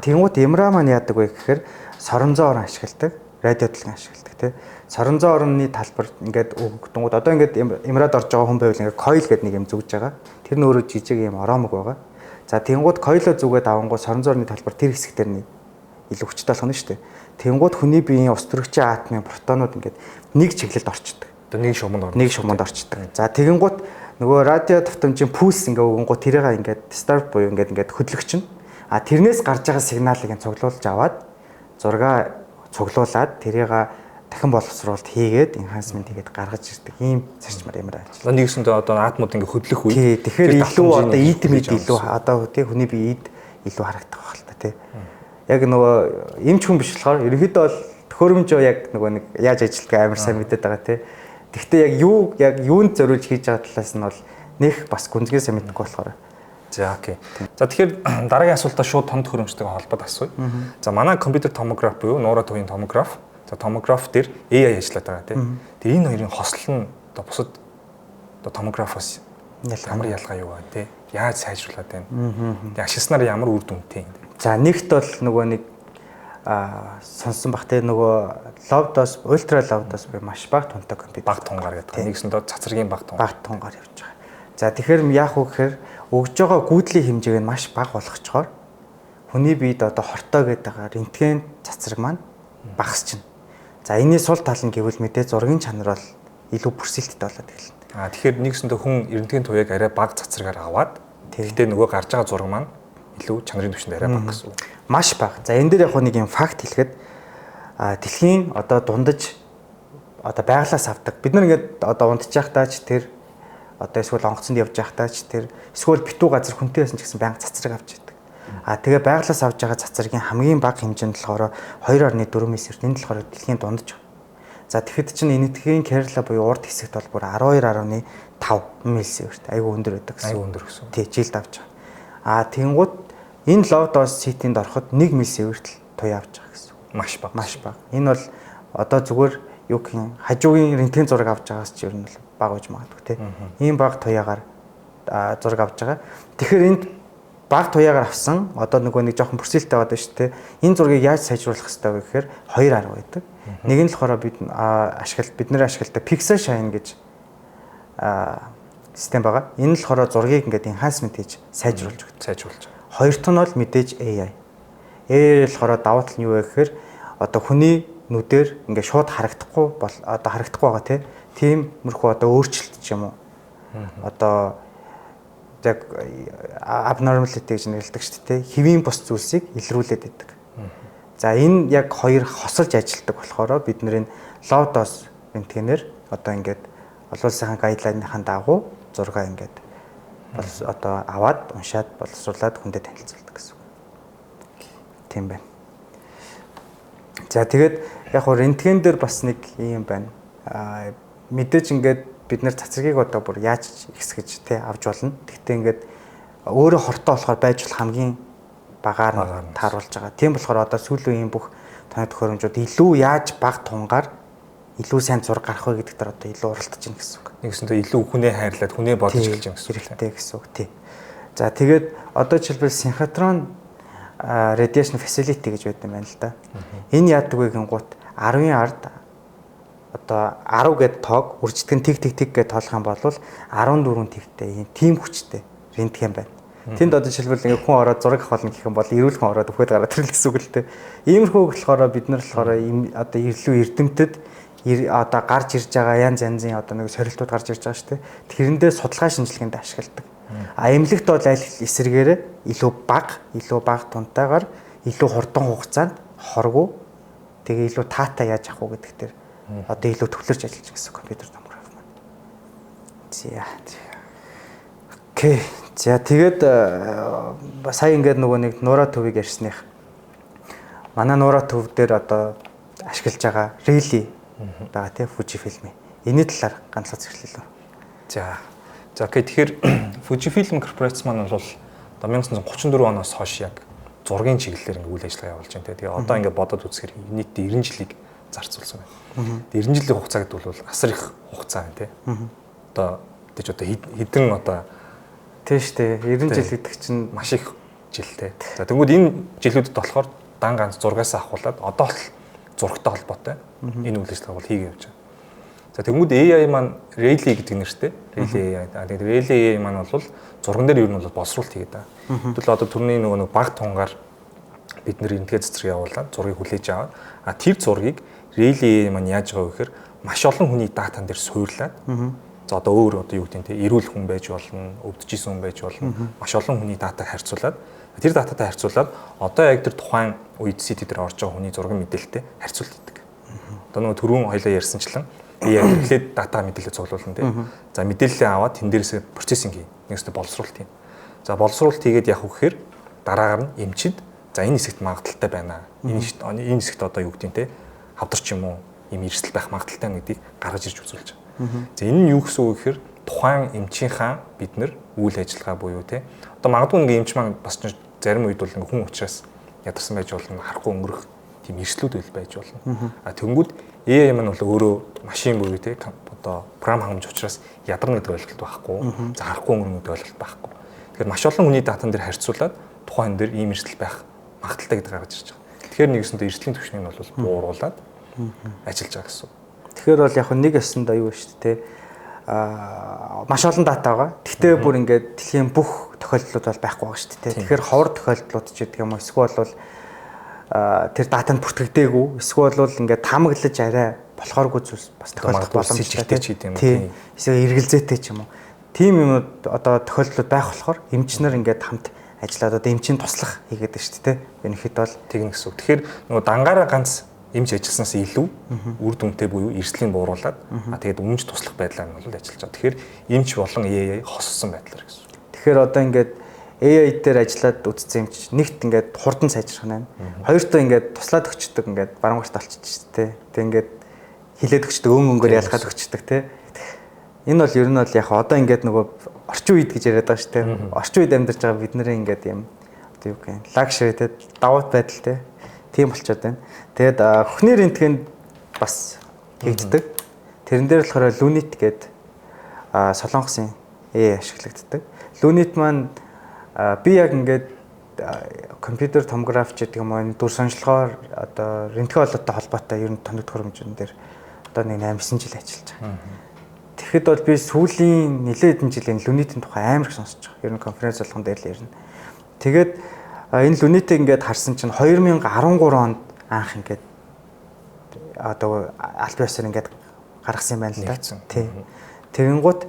Тэнгууд MRI маань яадаг вэ гэхээр соронзоо орон ашигладаг, радиодлогын ашигладаг тий. Соронзоо орны талбар ингээд өгдөнгүүд одоо ингээд MRI-д орж байгаа хүн байвал ингээд coil гэдэг нэг юм зүгж байгаа. Тэр нь өөрөө жижиг юм ороомог байгаа. За тэнгууд койло зүгээд авангууд соронзоо орны талбар тэр хэсэг дээр нь илүү хүчтэй болох нь шүү дээ. Тэнгууд хүний биеийн ус төрөгчийн атомын протонууд ингээд нэг чиглэлд орчдөг. Одоо нэг шуманд орно. Нэг шуманд орчдөг. За тэгэнгუთ нөгөө радио давтамжийн пульс ингээ өгөнгუთ тэрийг ингээд disturb буюу ингээд хөдлөгч нь. А тэрнээс гарч байгаа сигналыг нь цуглуулж аваад зураг цуглуулад тэрийг дахин боловсруулалт хийгээд enhancement хийгээд гаргаж ирдэг. Ийм зарчмаар ямар ажил. Одоо нэгсэндээ одоо атомууд ингээ хөдлөх үед тий, тэгэхээр илүү одоо ийд мэд илүү одоо тий хүний бие ийд илүү харагдах байх л та тий. Яг нөгөө эмч хүн биш болохоор ерөнхийдөө бол төхөөрөмжөө яг нөгөө нэг яаж ажилладаг амар сайн мэдээд байгаа тий. Гэхдээ яг юунд зориулж хийж байгаа талаас нь бол нэх бас гүнзгий сайн мэдгүй болохоор. За окей. За тэгэхээр дараагийн асуултаа шууд том төхөөрөмжтэйгээ холбоод асууя. За манай компьютер томограф буюу нуураа төвийн томограф. За томограф дээр AI ажиллаад байгаа тийм. Тэгээ энэ хоёрын хослол нь одоо бусад одоо томографоос ямар ялгаа юу вэ тийм? Яаж сайжруулад байна? Тэгээ ашигласнаар ямар үр дүнтэй юм. За нэгт бол нөгөө нэг сонсон бах те нөгөө ловдос ультра ловдос би маш бага тунтай компьютер баг тунгаар гэдэг. Нэгсэндээ цацрагийн баг тунгаар явж байгаа. За тэгэхээр яах вэ гэхээр өгж байгаа гүйдлийн хэмжээг нь маш бага болгочоор хүний биед одоо хортой гэдэг рентген цацраг маань багасчихна. За энэний сул тал нь гэвэл мэдээ зургийн чанар бол илүү бүрсэлттэй болоод эхэлнэ. Тэгэхээр нэгсэндээ хүн рентген туяаг арай бага цацрагаар аваад тэгтээ нөгөө гарч байгаа зураг маань илүү чанарын түвшинд арай бага гэсэн үг. Маш бага. За энэ дээр яг нэг юм факт хэлэхэд дэлхийн одоо дундаж одоо байгалаас авдаг. Бид нар ингээд одоо унтж явахдаа ч тэр одоо эсвэл онгоцонд явж байхдаа ч тэр эсвэл битүү газар хүнтэй байсан ч гэсэн байнга цацраг авч яадаг. Тэгээ байгалаас авж байгаа цацрагийн хамгийн бага хэмжээнд болохоор 2.4 мс. Энэ болохоор дэлхийн дундаж. За тэгэхэд чинь энэтхэгийн Керала буюу урд хэсэгт бол бүр 12.5 мс. Айгүй өндөр байдаг гэсэн. Айгүй өндөр гэсэн. Тий, жилд авч байгаа. Тэнгууд энэ low dose CT-нд ороход 1 мс хүртэл туяа авч байгаа гэсэн. Маш бага. Маш бага. Энэ бол одоо зүгээр юу гэх юм хажуугийн рентген зураг авч байгаас ч ер нь бол бага гэж магадгүй тий. Ийм бага туяагаар зураг авч байгаа. Тэгэхээр энд бага туяагаар авсан одоо нөгөө нэг жоохон бүрсэлтэй байдаг шүү дээ. Энэ зургийг яаж сайжруулах хэрэгтэй вэ гэхээр хоёр арга байдаг. Нэг нь болохоор бидний ашигладаг Pixel Shine гэж систем байгаа. Энэ л болохоор зургийг ингээд enhancement хийж сайжруулж өгдөг. Сайжруулж. Хоёрт нь бол мэдээж AI. AI болохоор давуу тал нь юу вэ гэхээр одоо хүний нүдээр ингээд шууд харагдахгүй бол одоо харагдахгүй байгаа тийм мөрхөө одоо өөрчлөлт ч юм уу. Одоо яг abnormality гэж нэрлэдэг шүү дээ. Хэвийн бус зүйлсийг илрүүлээд байдаг. За энэ яг хоёр хосолж ажилладаг болохоор бид нэр low dose рентгенээр одоо ингээд олон улсын гайдлайныхаа дагуу зургаа ингээд одоо аваад уншаад боловсруулад хүндэд танилцуулдаг гэсэн үг. Тийм байна. За тэгээд яг хөө рентген дээр бас нэг юм байна. Мэдээж ингээд бид нэр цацрагийг одоо бүр яаж ихсгэж авч болно. Гэхдээ ингээд өөрөө хортой болохоор байж болох хамгийн багаар тааруулж байгаа. Тийм болохоор одоо сүүлийн ийм бүх тооны төхөөрөмжүүд илүү яаж бага тунгаар илүү сайн зураг гарах вэ гэдэгт одоо илүү уралдаж байна гэсэн үг. Нэгсэндээ илүү хүнээ хайрлаад хүнээ бодож эхэлж байгаа гэсэн үг. Хэрэгтэй гэсэн үг тий. За тэгээд одоо жишээлбэл синхротрон radiation facility гэж байдаг юм байна л да. Энэ яадаг вэ гингуут 10-ын ард одоо 10 гэд тоог үржигдэх нь тэг гэд тоолох юм бол 14 тэгтэй ийм тим хүчтэй рентген байна. Тэнд одоо жишээлбэл ингээ хүн ороод зураг авах болно гэх юм бол эрүүл хүн ороод өгөхөд гараад ирэл гэсэн үг л дээ. Иймэрхүү болохоор бид нар болохоор одоо илүү эрдэмтэд одоо гарч ирж байгаа янз янзын одоо нэг сорилтууд гарч ирж байгаа шүү дээ. Тэрэндээ судалгаа шинжилгээнд ашигладаг. Эмнэлэгт бол аль эсрэгээрээ илүү бага тунтайгаар илүү хурдан хугацаанд хоргүй тэгээ илүү таатай яаж авах уу гэдэг дээр одоо илүү төвлөрч ажиллаж гэсэн компьютер томограф маань. За. Окей. За тэгээд сая ингээд нөгөө нэг нуураа төвийг ярьсных. Манай нуураа төв дээр одоо ашиглаж байгаа Really байгаа тийм Fujifilm. Энэний талаар ганцхан зэрэглэлээ. За окей. Тэгэхээр Fujifilm корпорац маань бол одоо 1934 оноос хойш яг зургийн чиглэлээр үйл ажиллагаа явуулж байна. Тэгээ одоо ингээд бодоод үзэхээр нийт 90 жилийг зарцуулсан байна. 90 жилийн хугацаа гэдэг бол асар их хугацаа байна тийм. Одоо тийч одоо хэдэн одоо тийм шүү дээ. 90 жил гэдэг чинь маш их жилтэй. За тэгвэл энэ жилүүдэд болохоор дан ганц зургаас авахуулаад одоо л зурагтай холбоотой энэ үйл ажиллагаа бол хийгээ явж байгаа. За тэгвэл AI маань Really гэдэг нэртэй. Really AI. Тэгээд Really AI маань бол зурган дээр ер нь бол боловсруулалт хийгээд байгаа. Тэгвэл одоо түрний нөгөө баг тунгаар бид нэр энтгээ цэцэр явуулаад зургийг хүлээж аваад тэр зургийг Rayleigh маань яаж байгаа вэ гэхээр маш олон хүний датан дээр суурлаад за одоо өөр одоо юу гэдэг нь те эрүүл хүн байж болно, өвдөжсэн хүн байж болно. Маш олон хүний датаг харьцуулаад тэр дататай харьцуулаад одоо яг тэр тухайн үед CT дээр орж байгаа хүний зургийн мэдээлэлтэй харьцуулдаг. Одоо нөгөө түрүүн хоёлаа ярьсанчлан яг эхлээд дата мэдээлэл цуглуулна те. За мэдээлэлээ аваад тэн дээрээс процессинг хий. Нэгсдээ боловсруулалт хий. За боловсруулалт хийгээд явах гэхээр дараагаар нь эмчид за энэ хэсэгт магадaltaй байна. Энэ хэсэгт одоо юу гэдэг нь те хавдарч юм уу? Ийм эрсдэл байх магадaltaй гэдгийг гаргаж ирж үзүүлж байгаа. За энэ нь юу гэсэн үг гэхээр тухайн эмчийнхаа бид нар үйл ажиллагаа буюу те одоо магадгүй нэг эмч маань бас зарим үед бол хүн учраас ядарсан байж болно, харахгүй өнгөрөх тийм эрсдлүүд байж болно. Тэнгүүд AI маань бол өөрөө машин буюу те одоо програм хангамж учраас ядарна гэдэг ойлголт байхгүй. За харахгүй өнгөрнө гэдэг ойлголт байхгүй. Тэгэхээр маш олон хүний датан дээр харьцуулаад тухайн дээр ийм эрсдэл байх магадaltaй гэдэг гаргаж ирж байгаа. Тэгэхээр нэгсэндээ эрсдлийн түвшнийг нь бол бууруулад ажиллаж байгаа гэсэн. Тэгэхээр бол яг нэг ясандаа юу шүү дээ маш олон дата байгаа. Гэхдээ бүр ингээд дэлхийн бүх тохиолдлууд бол байхгүй байгаа шүү дээ. Тэгэхээр ховор тохиолдлууд ч гэдэг юм уу эсвэл бол тэр датанд бүртгэдэггүй эсвэл бол ингээд таамаглаж арай болохооргүй зүйлс бас тохиолдох боломжтой ч гэдэг юм уу. Эсвэл эргэлзээтэй ч юм уу. Тим юмуд одоо тохиолдлууд байх болохоор эмч нар ингээд хамт ажиллаад одоо эмчийн туслах хийгээд байна шүү дээ. Энэхэд бол тэгнэ гэсэн үг. Тэгэхээр нөгөө дангаараа ганц эмч ажилласнаас илүү үр дүнтэй буюу эрсдлийн бууруулаад тэгээд өмнөж туслах байдлаар нь бол ажиллаж байгаа. Тэгэхээр эмч болон AI хоссон байдлаар гэсэн. Тэгэхээр одоо ингээд AI дээр ажиллаад үзсэн эмч нэгт ингээд хурдан сайжрах нь. Хоёртоо ингээд туслаад өгчдөг ингээд баруунгарт олчиж тээ. Тэг ингээд хилээд өгчдөг өнгөөр ялгаад өгчдөг тээ. Энэ бол ер нь бол яг одоо ингээд нөгөө орчин үед гэж яриад байгаа шүү дээ. Орчин үед амьдарч байгаа бид нарын ингээд юм одоо юу гэх юм лагшри тээ давуу байдал тээ. Тийм болчиход байна. Тэгээд хөхний рентгенд бас хийгддэг. Тэрэн дээр болохоор Lunit гэдэг Солонгосын AI ашиглагддаг. Lunit маань би яг ингээд компьютер томограф ч гэдэг юм уу дүр сонжлогоор одоо рентген ололттой холбоотой ер нь тоног төхөөрөмжн дээр одоо нэг 8-9 жил ажиллаж байгаа. Тэгэхэд бол би сүүлийн нэлээд хэдэн жилийн Lunit-ийн тухай амар их сонсож байгаа. Ер нь конференц болгон дээр л ярина. Тэгээд энэ Lunit-ийг ингээд харсан чинь 2013 онд анх ингээд одоо аль биесээр ингээд гаргасан юм байна л да. Тий. Тэгэнгუთ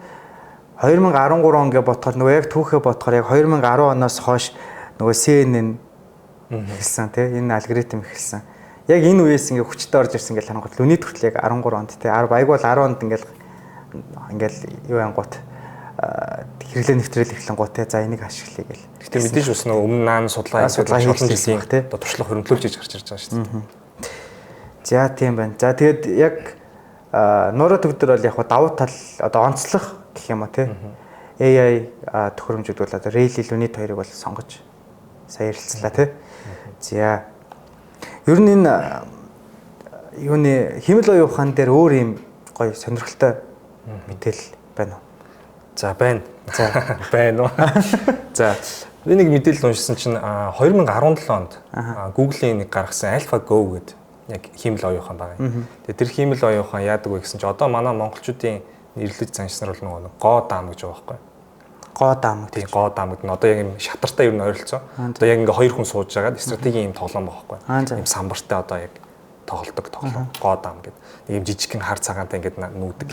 2013 он гэж бодохоор нөгөө яг түүхээ бодохоор яг 2010 оноос хойш нөгөө CNN эхэлсэн тий энэ алгоритм эхэлсэн. Яг энэ үеэс ингээд хүчтэй орж ирсэн гэж харангуут Lunit хүртэл яг 13 онд тий байг бол 10 онд ингээд юу янгуут хэрэглээ нэвтрэл эхлэнгуут те за энийг ашиглая гэл. Гэтэ мэдээж бас нөгөө өмнө наан судалгаа хийсэн те одоо туршлага хөрөнгөлүүлж хийж гарч ирж байгаа шүү дээ. За тийм байна. За тэгээд яг нуруу төгдөр бол яг давуу тал одоо онцлох гэх юм уу те AI төхөөрөмжүүд бол одоо Rayleigh Lunit хоёрыг бол сонгож сая ярилцлаа те. За ер нь энэ юуны хэмэл оюун ухаан дээр өөр юм гоё сонирхолтой мэдээлэл байна уу? За байна. За байна уу. За би нэг мэдээлэл уншсан чинь 2017 онд Google-ийн нэг гаргасан AlphaGo гэдэг яг хиймэл оюун ухаан байгаа юм. Тэгээ тэр хиймэл оюун ухаан яадаг вэ гэсэн чинь одоо манай монголчуудын нэрлэж заншснаар бол нөгөө гоо даам гэж байгаа байхгүй. Гоо даам. Тийм гоо даам гэдэг нь одоо яг юм шатартай ер нь ойролцоо. Одоо яг ингээ хоёр хүн сууж байгаа стратегийн юм тоглоом байгаа байхгүй. Юм самбартай одоо яг тоглолдог тоглоом гоо даам гэдэг. Нэг юм жижигхэн хар цагаантай ингээд нүүдэг.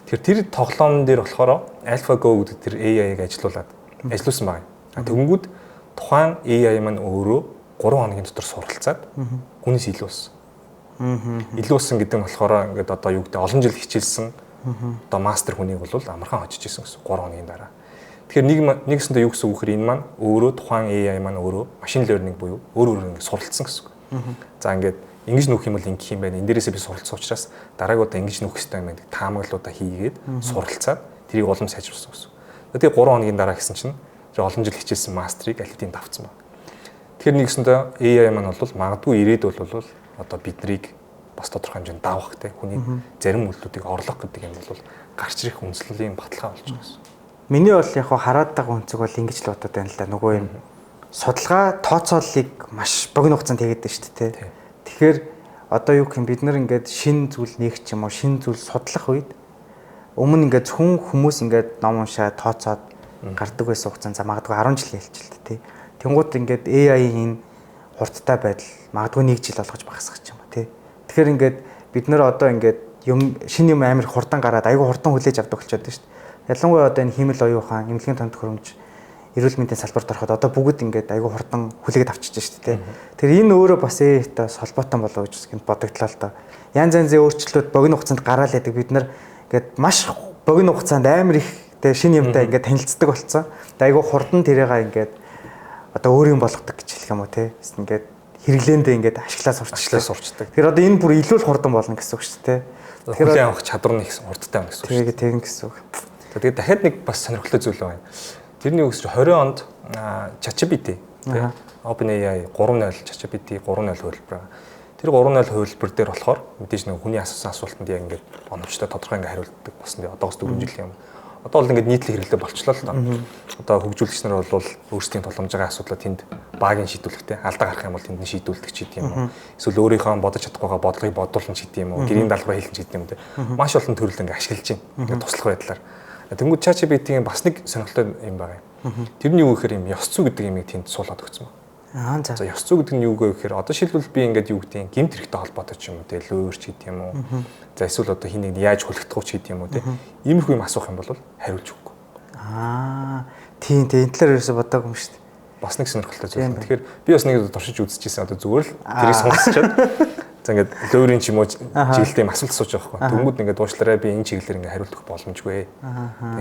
Тийм. Тэр тоглоом дээр болохоор AlphaGo гэдэг тэр AI-г ажиллуулсан байгаа юм. Тэгэнгүүт тухайн AI маань өөрөө 3 хоногийн дотор суралцаад хүнээс илүү болсон. Илүү болсон гэдэг нь болохоор ингээд одоо юу гэдэг олон жил хичээлсэн одоо мастер хүнийг бол амархан очиж исэн гэсэн 3 хоногийн дараа. Тэгэхээр нэгсэндээ юу гэсэн үг хэр энэ маань өөрөө тухайн AI маань өөрөө машин learning буюу өөр ингээд суралцсан гэсэн үг. За ингээд ингэж нүүх юм бол ингэх юм байна. Энд дээрээсээ би суралцсан учраас дараагийн удаа ингэж нүүх хэрэгтэй юм байна. Таамаглалуудаа хийгээд суралцаад тэрийг улам сайжруулсан гэсэн. Тэгээ 3 хоногийн дараа гэсэн чинь олон жил хичээлсэн мастрыг алитийн давцсан байна. Тэгэхээр нэгсэндээ AI маань бол магадгүй ирээдүйд бол одоо биднийг бас тодорхой хэмжээнд давах те хүний зарим үйлдэлүүдийг орлох гэдэг юм бол гарч ирэх үндэслэлийн баталгаа болж байгаа гэсэн. Миний бол яг хараад байгаа үнцэг бол ингэж л бодод байна л да. Нөгөө юм судалгаа тооцооллыг маш богино хугацаанд хийгээд байна шүү дээ. Тэгэхээр одоо юу гэх юм бид нар ингээд шинэ зүйл нээх ч юм уу шинэ зүйл судлах үед өмнө ингээд хүмүүс ингээд ном уншаад тооцоод гардаг байсан хугацаанд за магадгүй 10 жил хэлж л дээ. Тэнгууд ингээд AI-ийн энэ хурдтай байдал магадгүй 1 жил болгож багасгах ч юм уу тий. Тэгэхээр ингээд бид нэр одоо ингээд юм шинэ юм амар хурдан гараад айгүй хурдан хүлээж авдаг болчиход байна шүү дээ. Ялангуяа одоо энэ хиймэл оюун ухаан, эмнэлгийн томд хөрөмж, эрүүл мэндийн салбарт ороход одоо бүгд ингээд айгүй хурдан хүлээгээд авчиж шүү дээ. Тэгэхээр энэ өөрөө бас AI-тай холбоотой болов гэж бодогдлоо л доо. Янз янзын өөрчлөлт богино хугацаанд гараал яадаг бид нар ингээд маш богино хугацаанд амар их тэгээ шинэ юмтай ингээд танилцдаг болсон. Тэгээ айгүй хурдан тэрийгээ ингээд одоо өөр юм болгодог гэж хэлэх юм уу те. Ингээд хэрэглээндээ ингээд ашиглаа сурчдаг. Тэгэхээр одоо энэ бүр илүү л хурдан болно гэсэн үг шүү дээ. Тэгэхээр авах чадвар нь их хурдтай байна гэсэн үг шүү дээ. Тийм гэсэн үг. Тэгээд дахиад нэг бас сонирхолтой зүйл байна. Тэрний үгс 20 онд ChatGPT тийм OpenAI 3.0 ChatGPT 3.0 хөлбөр. Тэр 3.0 хөлбөр дээр болохоор мэдээж нэг хүний асуусан асуултанд яг ингээд оновчтой тодорхой ингээд хариулдаг болсон. Тэгээ одоогоос 4 жилийн юм. Одоо бол ингээд нийтлэг хэрэглээ болчлоо л доо. Одоо хөгжүүлэгч нар бол өөрсдийн тулгамж байгаа асуудлаа тэнд багийн шийдвэрлэхтэй алдаа гарах юм бол тэнд нь шийдвэрлэдэг ч гэдэг юм уу. Эсвэл өөрийнхөө бодож чадахгүйгаа бодлогыг бодуулна ч гэдэг юм уу. Гэрийн даалгавар хэлнэ ч гэдэг юм уу. Маш олон төрөл ингээд ашиглаж байна. Ингээд туслах байдлаар. Тэнгүүд ChatGPT-ийн бас нэг сонирхолтой юм байгаа юм. Тэрний юу гэхээр юм ёс зүй гэдэг юмыг тэнд суулгаад өгсөн байна. За ёс зүй гэдэг нь юу гэхээр одоо шилбэл би ингээд юу гэдэг гэмт хэрэгтэй холбоотой ч юм уу те лөөрч гэдэг юм уу. За эсвэл одоо хин нэг яаж хүлэгдэх уу ч гэдэг юм уу те. Иймэрхүү юм асуух юм бол хариулж өгөхгүй. Тийм энэ талаар ерөөсө бодоагүй юм шүү дээ. Бас нэг сонирхолтой зүйл. Тэгэхээр би бас нэг туршиж үзчихсэн одоо зүгээр л тэрийг сонсчоод за ингээд лөөрийн ч юм уу чиглэлтэй юм асуулт асууж байгаа байхгүй. Тэнгүүд ингээд уучлаарай би энэ чиглэлээр ингээд хариулт өгөх боломжгүй.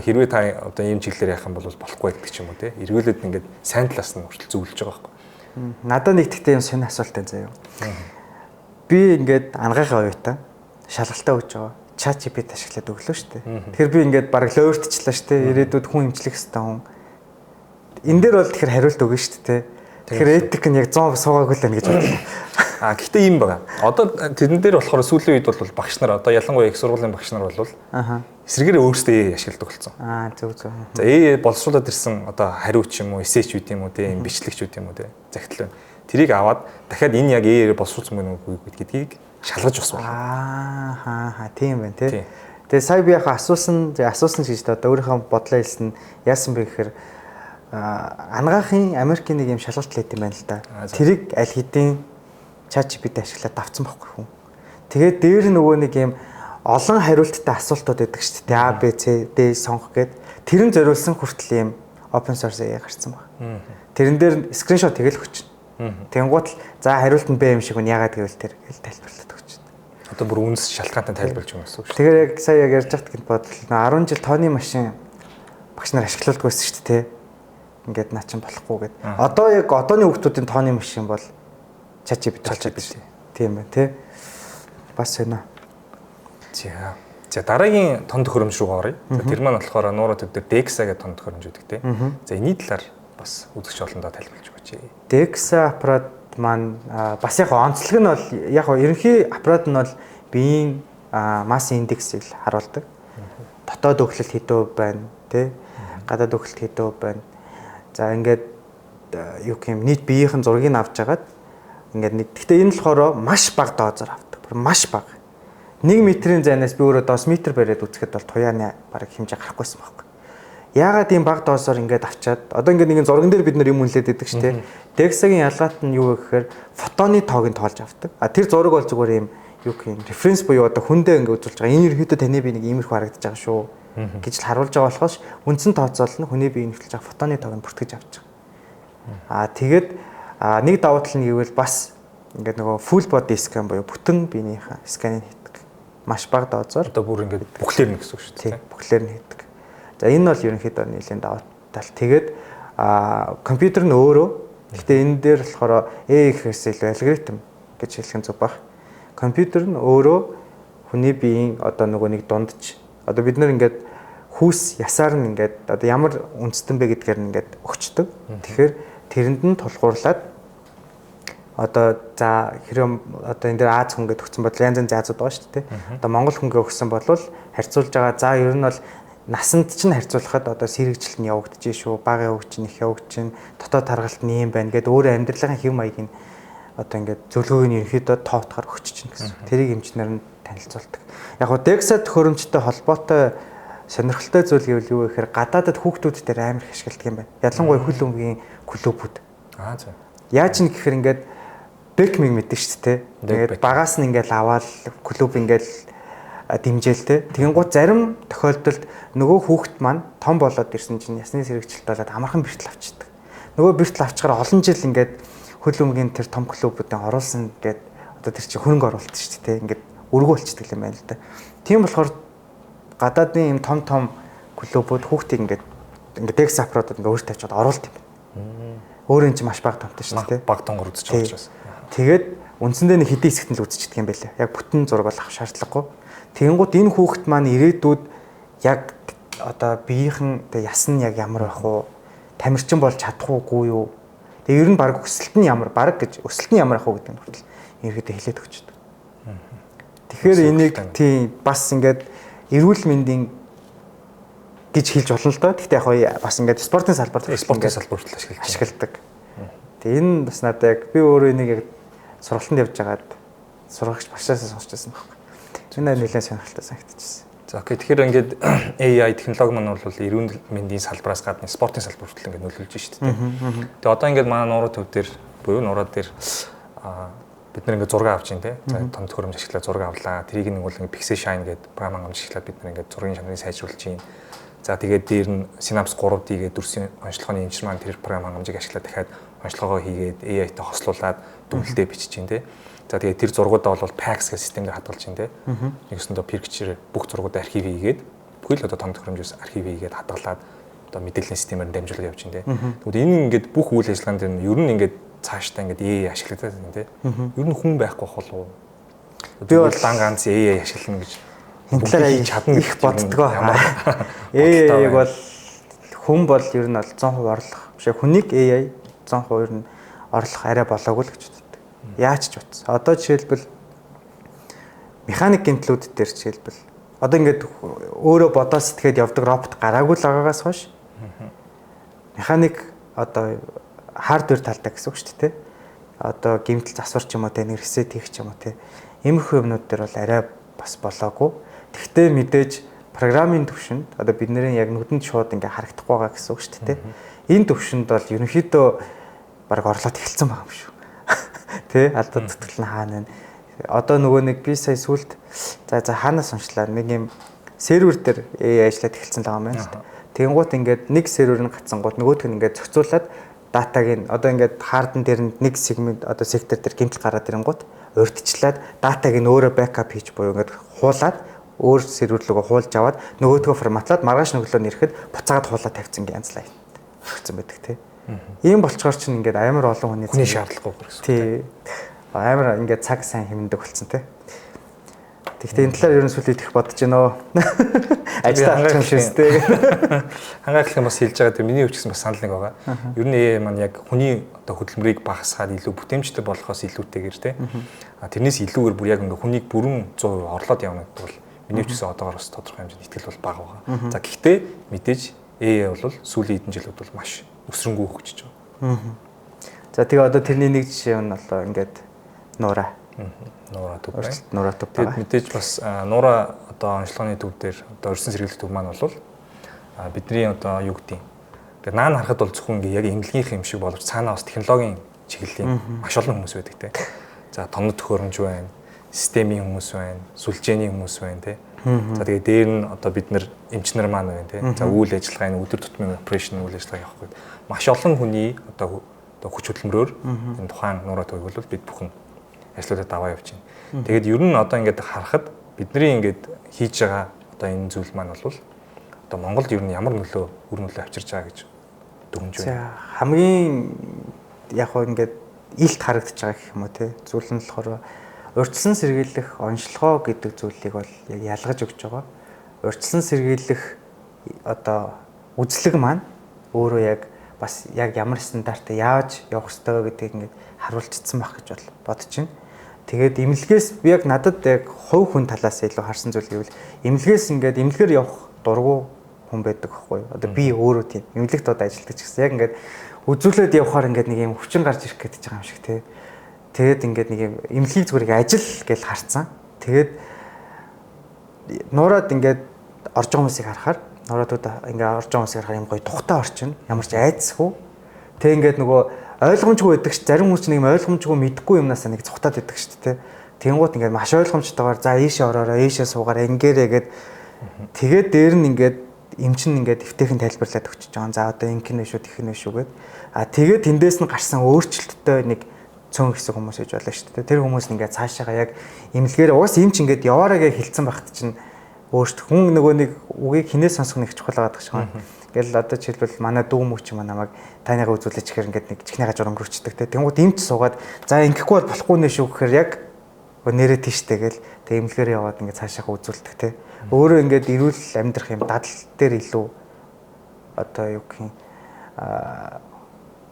Хэрвээ та одоо ийм чиглэлээр яах юм бол болохгүй гэдэг ч юм уу те. Эргүүлээд ингээд сайн талаас нь хүртэл зөвлөж байгаа байхгүй. Надад нэг тэгтээ юм сонир асуулттай заяа. Би ингээд ангийнхаа уятаа шалгалтаа өгж байгаа. ChatGPT ашиглаад өглөө шүү дээ. Тэгэхээр би ингээд баг лоортчлаа шүү дээ. Ирээдүйд хүн эмчлэх хэвээр хүн. Энэ дээр бол тэгэхээр хариулт өгнө шүү дээ. Тэгэхээр этик нь яг 100% суугаагүй л байна гэж бодлоо. Гэхдээ ийм байгаа. Одоо тэрэн дээр болохоор сүүлийн үед бол багш нар одоо ялангуяа их сургуулийн багш нар бол эсрэгээр өөрсдөө ашигладаг болсон. Зөв. За боловсруулаад ирсэн одоо хариуч юм уу, эсэч үү тийм үү, тийм бичлэгч үү тийм үү, загтал байна. Тэрийг аваад дахиад энэ яг AI-ээр боловсруулсан мөн үгүй гэдгийг шалгаж бас байна. Тийм байна тий. Тэгээ сая би яхаа асуусан ч гэж одоо өөрийнхөө бодлоо хэлсэн яасан бэ гэхээр ангаахын Америкийн нэг юм шалгалт лээд юм байна л да. Тэрийг аль хэдийн ChatGPT ашиглаад давцсан байхгүй хүн. Тэгээд дээр нөгөө нэг юм олон хариулттай асуултууд байдаг шүү дээ. A, B, C, D сонгох гээд тэрэн зориулсан хүртэл юм open source AI гарсан байна. Тэрэн дээр скриншот тэгэл өгч. Тэнгуут л за хариулт нь B юм шиг үн яагаад гэвэл тэр гэл тайлбарлаад өгч. Одоо бүр үнс шалтгаантай тайлбарлаж өгнө гэсэн үг шүү. Тэгэхээр яг сая яг ярьж байхад гэнэ бодлоо 10 жил тооны машин багш нар ашиглуулдаг байсан шүү дээ. Ингээд наа чин болохгүй гээд. Одоо яг одооны хүүхдүүдийн тооны машин бол ChatGPT. Тийм байна тий. Бас байна. За дараагийн тон төхөөрөмж рүү оръё. Тэр маань болохоор нуураа төв дээр DEXA гэдэг тон төхөөрөмж үүдэг тий. За энэний талаар бас үзэгч олондоо тайлбарлаж өгөөч. DEXA аппарат маань бас яг онцлог нь бол яг ерөнхий аппарат нь бол биеийн масс индексийг харуулдаг. Дотоод өгөлт хэдөө байна тий. Гадаад өгөлт хэдөө байна. За ингээд юу юм нийт биеийнхэн зургийг авч жагаад ингээд нэг гэхдээ энэ болохоор маш бага доозоор авдаг. Маш бага. 1 метрийн зайнаас би өөрөө доос метр бариад үзэхэд бол туяаны бараг хэмжээ гарахгүйсэн байхгүй. Яагаад ийм бага доосоор ингээд авчаад одоо ингээд нэгэн зурган дээр бид нар юм үнэлээд байдаг шүү дээ. DEXA-гийн ялгаат нь юу вэ гэхээр фотоны тоог нь тоолж авдаг. Тэр зураг бол зүгээр юм юу гэх юм референс буюу одоо хүндээ ингээд үзүүлж байгаа. Энэ ерөөдөө таны би нэг иймэрхүү харагдаж байгаа шүү гэж л харуулж байгаа болохоос үндсэн тооцоол нь хүний биеийг нэвтэлж байгаа фотоны тоог нь бүртгэж авч байгаа. Тэгээд нэг давуу тал нь гэвэл бас ингээд нөгөө full body scan буюу бүтэн биенийхээ сканыг хийдэг. Маш бага доозоор одоо бүр ингээд бүхлээр нь гэсэн үг шүү дээ. Бүхлээр нь хийдэг. За энэ бол ерөнхийдөө нэлийн давуу тал. Тэгээд компьютер нь өөрөө гэхдээ энэ дээр болохоор AI гэхээс илүү алгоритм гэж хэлэх нь зөв баг. Компьютер нь өөрөө хүний биеийн одоо нөгөө нэг дундч одоо бид нар ингээд хүүс ясаар нь ингээд одоо ямар үндэстэн бэ гэдгээр нь ингээд өгчдөг. Тэгэхээр тэрэнд нь тулгуурлаад одоо за хэрэв одоо энэ дээр Аз хүн гэдэг өгсөн бол янз янзын Азууд байгаа шүү дээ. Одоо Монгол хүнгээ өгсөн бол харьцуулж байгаа. За ер нь бол насанд чинь харьцуулахад одоо сэрэгжил нь явагдаж шүү. Багын өвч нь их явагдаж чинь дотоод таргалт нь юм байна гэдэг өөрөө амьдралын хэв маягийг нь одоо ингээд зөвлөгөөг нь ерөөхдөө тоотохоор өгч чинь гэсэн. Тэрийг эмчнэр нь танилцуулдаг. Яг нь DEXA төхөөрөмжтэй холбоотой сонирхолтой зүйл гэвэл юу вэ гэхээр гадаадад хүүхдүүд дээр амар их ашигладаг юм байна. Ялангуяа хөл өмгийн клубүүд. За. Яаж ин гэхээр ингээд бэкмиг мэдэн шүү дээ. Тэгээд багаас нь ингээд аваад клуб ингээд дэмжээл те. Тэгэнгუთ зарим тохиолдолд нөгөө хүүхэд маань том болоод ирсэн чинь ясны сэргийлэлт болоод амархан бэртэл авчдаг. Нөгөө бэртэл авчгаар олон жил ингээд хөл өмгийн тэр том клубуудын оруулсан гэдэг одоо тэр чинь хөрөнгө оруулалт шүү дээ. Ингээд өргөө болчихдаг юм байна л да. Тийм болохоор гадаадын юм том клубууд хүүхдийг ингээд X апруудад ингээд өөртөө тавьчаад оруулалт юм байна. Өөр юм чи маш бага томтой шүү дээ. Баг тонгор үзэж байгаа учраас. Тэгээд үндсэндээ нэг хэдийн хэсэгт нь л үзчихдэг юм байлаа. Яг бүтэн зураг бол авах шаардлагагүй. Тэгэнгუთ энэ хүүхэд маань ирээдүйд яг одоо биеийнхэн яс нь яг ямар байх вэ? Тамирчин болж чадах уугүй юу? Тэгээ ер нь баг өсөлт нь ямар өсөлт нь ямар ах вэ гэдэг нь хүртэл ерөөдөө хэлээд өгчдөг. Тэгэхээр энийг тийм бас ингээд эрүүл мэндийн гэж хэлж болно л доо. Гэхдээ яг бас ингээд спортын салбарт хүртэл ашигладаг. Тэгээ энэ бас надад яг би өөрөө энийг яг сургалтанд явж байгаад сургагч багшаасаа сонсч байсан байхгүй. Энэ нэлээд сонирхолтой санагдчихсэн. За окей. Тэгэхээр ингээд AI технологи маань бол эрүүл мэндийн салбараас гадна спортын салбар хүртэл ингээд нөлөөлж шүү дээ. Тэгээ одоо ингээд манай нуруу төв дээр буюу нуруу дээр бид нэр ингээд зураг авч ин тэ. За том төхөөрөмж ашиглаад зураг авлаа. Тэрийг нэг бол ингээд Pixel Shine гэдэг програм ашиглаад бид нэр ингээд зургийн чанарыг сайжруулж байна. За тэгээд дээр нь Synapse 3D гэдэг дүрсийн онцлогооны эмчир маань тэр програм хангамжийг ашиглаад дахиад онцлогоо хийгээд AI-тай хослуулад дүнэлтэд бичиж байна тэ. За тэгээд тэр зургуудаа бол PAX гэх системээр хадгалж байна те. Нэгсэндээ Picture бүх зургуудаа архив хийгээд бүхэл одоо том төхөөрөмжөөс архив хийгээд хадгалаад одоо мэдээллийн системээр дамжуулаад явж байна те. Тэгвэл энэ ингээд бүх үйл ажиллагаанд нь ер нь ингээд цаашдаа ингээд AI ашиглагдаад байна те. Ер нь хүн байхгүй болов уу? Би бол дан ганц AI ашиглана гэж энэ талаар чадна их боддгоо. AI-г бол хүн бол ер нь бол 100% орлох биш хүнийг AI 100% ер нь орлох арай болоогүй л гэж боддог. Яаж ч утсан. Одоо жишээлбэл механик гэмтлүүд дээр жишээлбэл одоо ингээд өөрөө бодоо сэтгээд явдаг робот гараагүй л байгаагаас хойш механик одоо хардвер талдаа гэсэн үг шүү дээ. Одоо гэмтэл засвар ч юм уу те нэг ресет хийх ч юм уу те. Иймэрхүү юмнууд дээр бол арай бас болоогүй. Тэгвэл мэдээж программын төвшөнд одоо бидний яг нүдэнд шууд ингээ харагдахгүй байгаа гэсэн үг шүү дээ. Энэ төвшөнд бол ерөнхийдөө баг орлоод эхэлсэн байгаа юм шүү. Тэ алдаа зүтгэл нь хаана вэ? Одоо нөгөө нэг би сая сүлд за хаанаас уншлаа нэг юм сервер дээр AI ажиллаад эхэлсэн л байгаа юм байна л да. Тэгэнгუთ ингээд нэг сервер нь гацсангууд нөгөөх нь ингээд зохицуулаад датаг нь одоо ингээд хаардан дээр нь нэг сегмент одоо сектор дээр гэмтэл гараад ирэнгуут урьдчлаад датаг нь өөрөө бэкап хийж буюу ингээд хуулаад өөр сервер рүү хуулж аваад нөгөөдгөө форматлаад маргааш нүглөө нэрэхэд буцаагаад хуулаад тавьсан гэ янзлаа өгсөн байдаг тий. Ийм болчгоор чинь ингээд амар олон хүний шаардлагагүй гэсэн. Тий. Амар ингээд цаг сайн хэмндэг болсон тий. Тэгэхдээ энэ талаар ерөн сүлээд их бодож байна. Ажил авах юм шээс тий. Хангалттай юм бас хэлж байгаа тийм миний өвчсөн бас санал нэг байгаа. Ер нь AI маань яг хүний одоо хөдөлмөрийг багасгаад илүү бүтээмжтэй болохоос илүүтэйгэр тий. Тэрнээс илүүгээр бүр яг ингээд хүнийг бүрэн 100% орлоод явна гэдэг бол миний өвчсөн одоогоор бас тодорхой хэмжээнд итгэл бол бага байгаа. За гэхдээ мэдээж AI бол сүүлийн хэдэн жилүүд бол маш өсрөнгөө хөгжиж байгаа. За тэгээ одоо тэрний нэг жишээ нь болоо ингээд нуура. Нуура төв байна. Нуура төв байна. Тэгээд мэдээж бас нуура одоо онцлогооны төв дээр одоо өрсөн сэргийлэх төв маань бол бидний одоо юу гэдэг юм. Тэгээд наан харахад бол зөвхөн ингээ яг эмнэлгийнх юм шиг боловч цаанаа бас технологийн чиглэлийн маш олон хүмүүс байдаг те. За тоног төхөөрөмж байна, системийн хүмүүс байна, сүлжээний хүмүүс байна те. За тэгээд дээр нь одоо бид нэр эмчнэр маань байна те. За үйл ажиллагааны өдөр тутмын операшн үйл ажиллагаа явах гээд маш олон хүний одоо хүч хөдөлмөрөөр энэ тухайн нуура төвийг бол бид бүхэн ажлуудад аваа явж байна. Тэгээд ер нь одоо ингээд харахад бидний ингээд хийж байгаа одоо энэ зүйл маань бол одоо Монголд ер нь ямар нөлөө үр нөлөө авчирч байгаа гэж дүгнэж байна. За хамгийн яг хөө ингээд илт харагдаж байгаа гэх юм уу те. Зүйл нь болохоор урьдчилан сэргийлэх онцлогоо гэдэг зүйлийг бол яг ялгаж өгч байгаа. Урьдчилан сэргийлэх одоо үзлэг маань өөрөө яг бас яг ямар стандартаа яаж явах ёстой гэдгийг ингээд харуулчихсан байх гэж бодож байна. Тэгээд эмнэлгээс би яг надад яг хувь хүн талаас илүү харсан зүйл гэвэл эмнэлгээс ингээд эмнэлгээр явах дургу хүн байдаг байхгүй юу? Одоо би өөрөө тийм эмнэлэгт одоо ажилладаг ч гэсэн яг ингээд үзүүлээд явхаар ингээд нэг юм хүчин гарч ирэх гэж байгаа юм шиг тий. Тэгээд ингээд нэг юм эмнэлгийг зүгээр ажил гэж харцсан. Тэгээд нуураад ингээд орж байгаа хүмүүсийг харахаар нуураад ингээд орж байгаа хүмүүсийг харахаар юм гоё тухтай орчин ямар ч айдсгүй. Тэг ингээд нөгөө Ойлгомжгүй байдаг ш. Зарим хүмүүс нэг ойлгомжгүй мэдгүй юмнаас нэг цухтаад байдаг ш. Тэнгуут ингээд маш ойлгомжтойгоор за ийшээ ороорой, ийшээ суугаарай, ингээрэй гэд тэгээд дээр нь ингээд эмчин ингээд эвтэйхэн тайлбарлаад өгч байгаа. За одоо ингэнэ шүү, тэгнэ шүү гэд. Тэгээд тэндээс нь гарсан өөрчлөлттэй нэг цөөн хэсэг хүмүүс ээж болно шүү дээ. Тэр хүмүүс ингээд цаашаага яг имлэгээр уус эмч ингээд яваараа гэж хэлсэн багт чинь өөрт хүн нөгөө нэг үгийг хинээс сонсох нэг чухал байгаа гэж байна. Ингээл одоо жишээлбэл манай дүү мөч юм намайг танайгаа үзүүлээч гэхээр ингээд нэг чихний гажуур өнгөрчдөг те. Тэнгууд эмч суугаад за ингэхгүй бол болохгүй нэ шүү гэхээр яг нэрээ тийштэй гэл тэг имлэгээр яваад ингээд цаашаага үзүүлдэг те. Өөрөө ингээд эрүүл амьдрах юм дадал дээр илүү одоо юу гэх юм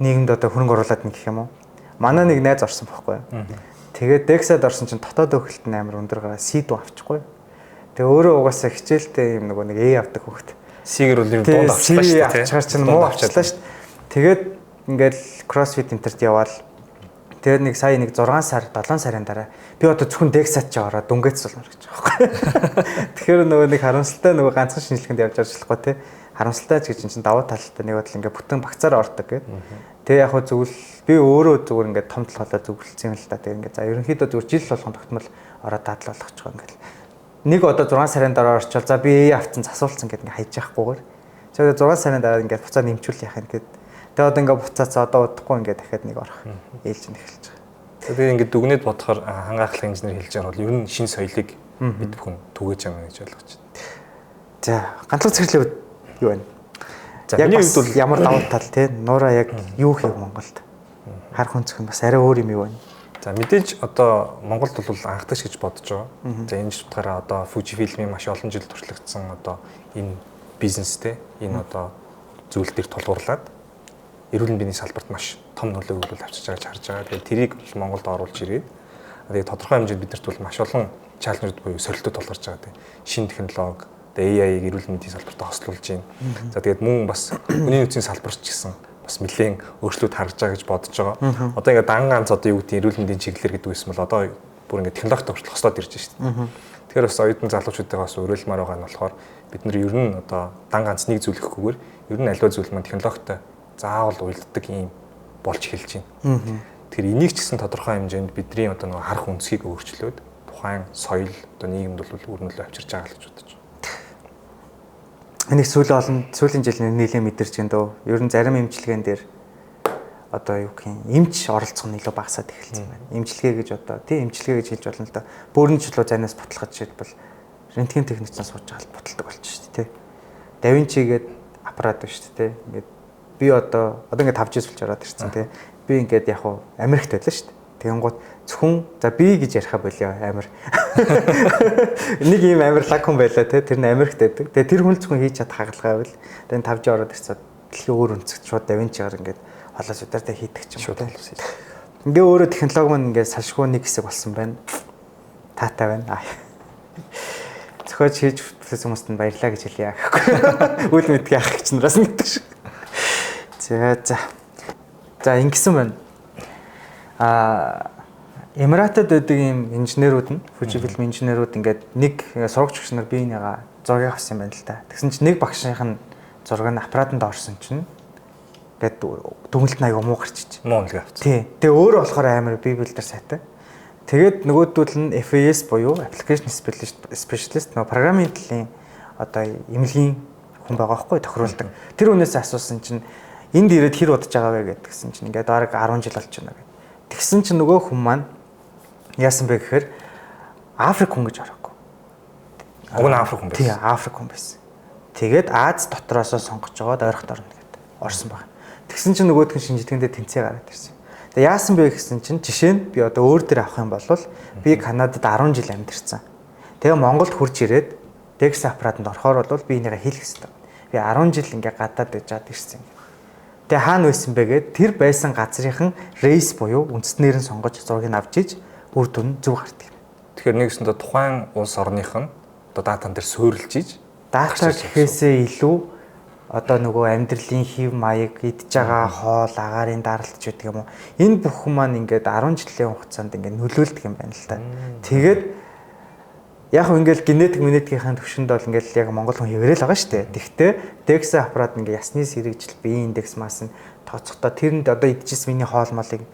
нийгэмд одоо хөрөнгө оруулаад нэг гэх юм уу. Манай нэг найз орсон байхгүй. Тэгээд Дексад орсон чинь дотоод өгөлт нь амар өндөр гараа C дүү авчихгүй. Тэгээ өөрөө угаасаа хичээлтэй юм нөгөө нэг A авдаг хөхт. C-гэр бол юм дунд авчлаа шүү дээ. Авчгаар чинь муу авчлаа шүү дээ. Тэгээд ингээл CrossFit интерт яваал. Тэгээд нэг сая нэг 6 сар 7 сарын дараа би одоо зөвхөн Дексад ч ороод дүнгээц суулмаар гэж байгаа байхгүй. Тэгэхээр нөгөө нэг харамсалтай нөгөө ганцхан шинжилгээнд явж ажиллахгүй те. Харамсалтай ч гэж чинь давуу талтай нэг бодол ингээ бүтэн багцаар ордог гэдэг. Тэгээ яг хөө зөвл би өөрөө зүгээр ингээ том толгойлоо зөвлөсөн юм л та. Тэгээ ингээ за ерөнхийдөө зүгээр жил болгон тогтмол ороод дадлал болгочих байгаа ингээл. Нэг одоо 6 сарын дараа орчвол за би авцсан засуулсан гэдэг ингээ хайж яахгүйгээр. Тэгээд 6 сарын дараа ингээ буцаа нэмчүүл яах юм гээд. Тэгээ одоо ингээ буцаац одоо удахгүй ингээ дахиад нэг орох. Ээлж нь эхэлж байгаа. Тэгээд ингээ дүгнээд бодохоор хангаахлах инженер хэлж байгаа бол ер нь шинэ соёлыг бид бүхэн түгээж байгаа гэж ойлгож байна. За ганцлог цэцэрлэг юу вэ? За миний хувьд бол ямар давуу тал те нуура яг юу хийв Монголд? Харах өнцгөн бас арай өөр юм юу вэ? за мэдээж одоо Монголд бол анхдагч гэж бодож байгаа. За энэ ч утгаараа одоо Fujifilm-ийн маш олон жил туршлагдсан одоо энэ бизнестэй энэ одоо зүйл дээр тулгуурлаад эрүүл мэндийн салбарт маш том нөлөө өгүүлэлт авчиж байгааг харж байгаа. Тэгээд тэрийг Монголд оруулж ирээд тэгээд тодорхой хэмжээнд бидэрт бол маш олон чаленжууд буюу сорилтууд тулгарч байгаа. Шинэ технологи, AI-г эрүүл мэндийн салбарт хослуулж байна. За тэгээд мөн бас хүний нөөцийн салбарч гэсэн бас нэлээд өөрчлөлт харж байгаа гэж бодож байгаа. Одоо ингээд дан ганц одоо юу гэдэг эрүүл мэндийн чиглэлэр гэдэг байсан бол одоо бүр ингээд технологи төвчлөх хөстөд ирж байна шүү дээ. Тэгэхээр бас оюутан залуучуудаа бас уриалмаар байгаа нь болохоор бид нар ер нь одоо дан ганц нэг зүйл гэхгүйгээр ер нь аливаа зүйл маань технологитой заавал уялддаг юм болж эхэлж байна. Тэгэхээр энийг ч гэсэн тодорхой хэмжээнд бидний одоо нэг харах өнцгийг өөрчлөөд тухайн соёл одоо нийгэмд бол өрнөлөө авчирч байгаа гэж бодож байна. Энийг сүүлийн жилийн нэлээд мэдэрч гэн дөө. Ер нь зарим эмчилгээн дээр одоо юу гэх юм эмч оролцох нь илүү багасаад эхэлсэн байна. Эмчилгээ гэж одоо тийм эмчилгээ гэж хэлж болно л да. Бөөрийн чөлөө занаас бутлахад жишээлбэл рентген техникчнээс сууж байгаа буталдаг болчих шүү дээ. Да Винчи гээд аппарат байна шүү дээ. Ингээд би одоо ингээд 5 жил болж ороод ирсэн тий. Би ингээд яг уу Америкт байлаа шүү дээ. Тэгэнгუთ зөвхөн за би гэж яриха болио амир. Нэг юм амир лаг хүн байлаа тий. Тэр нь Америкт байдаг. Тэгээ тэр хүн зөвхөн хийж чадах хагалгаа байвал тэгээ 5 жил ороод ирсэн. Дэлхийн өөр өнцөгт шууд Да Винчигаар ингээд холоос удартай хийдэг ч юм уу тий. Ингээ өөрөө технологи маань ингээд салшгүй нэг хэсэг болсон байна. Таатай байна. Зохиож хийж бүтээсэн хүмүүст нь баярлалаа гэж хэлье. Үл мэдгээ ах гэж нараас мэддэг шүү. За ингэсэн байна. Эмиратад байдаг юм инженерүүд нь Fujifilm инженерүүд ингээд нэг сурагч өгч нар биенийгаа зургийг авсан юм байна л да. Тэгсэн чинь нэг багшийн зураг нь аппаратанд орсон чинь ингээд дүгнэлт аяга муу гарчиж. Муу үлгээ авчихсан. Тий. Тэгээ өөрөө болохоор амар би билдер сайтай. Тэгээд нөгөөдөл нь FAS буюу application specialist нөгөө программын талын одоо эмнэлгийн хүн байгаа байхгүй тохируулдаг. Тэр хүнээс асуусан чинь энд ирээд хэр удаж байгаа вэ гэдгсэн чинь ингээд бараг 10 жил болж байна гэдэг. Тэгсэн чинь нөгөө хүн маань яасан бэ гэхээр Африк хүн гэж ороогүй. Уг нь Африк хүн байсан. Тий, Африк хүн байсан. Тэгээд Аз дотроос сонгож жоод ойрхот орно гэдэг орсон байна. Тэгсэн чинь нөгөөдх нь шинжилгээндээ тэнцээ гараад ирсэн. Тэгээ яасан бэ гэсэн чинь жишээ нь би одоо өөр дээр авах юм бол би Канадад 10 жил амьдэрсэн. Тэгээ Монголд хурж ирээд Dex аппаратанд орохоор бол би энийгээ хийх хэрэгтэй. Би 10 жил ингээ гадаад дэжаад ирсэн. Тэгээ хаана байсан бэ гэд тэр байсан газрынхан рейс буюу үндэснээр нь сонгож зургийг авч иж үр дүн зөв гардаг. Тэгэхээр нэгсэндээ тухайн улс орных нь одоо датан дээр суурилж иж дата гэхээсээ илүү одоо нөгөө амьдралын хэв маяг идж байгаа хоол агаарын даралт ч гэдэг юм уу. Энэ бүхэн маань ингээд 10 жилийн хугацаанд ингээд нөлөөлдөг юм байна л та. Тэгээд яг ингээл генетикийн төвшөнд бол ингээл яг монгол хүн хэврэл байгаа шүү дээ. Тэгвэл декс аппарат ингээ ясны сэргэжил биеийн индекс мас нь тооцохдоо тэрэнд одоо идчихсэн миний хоол молыг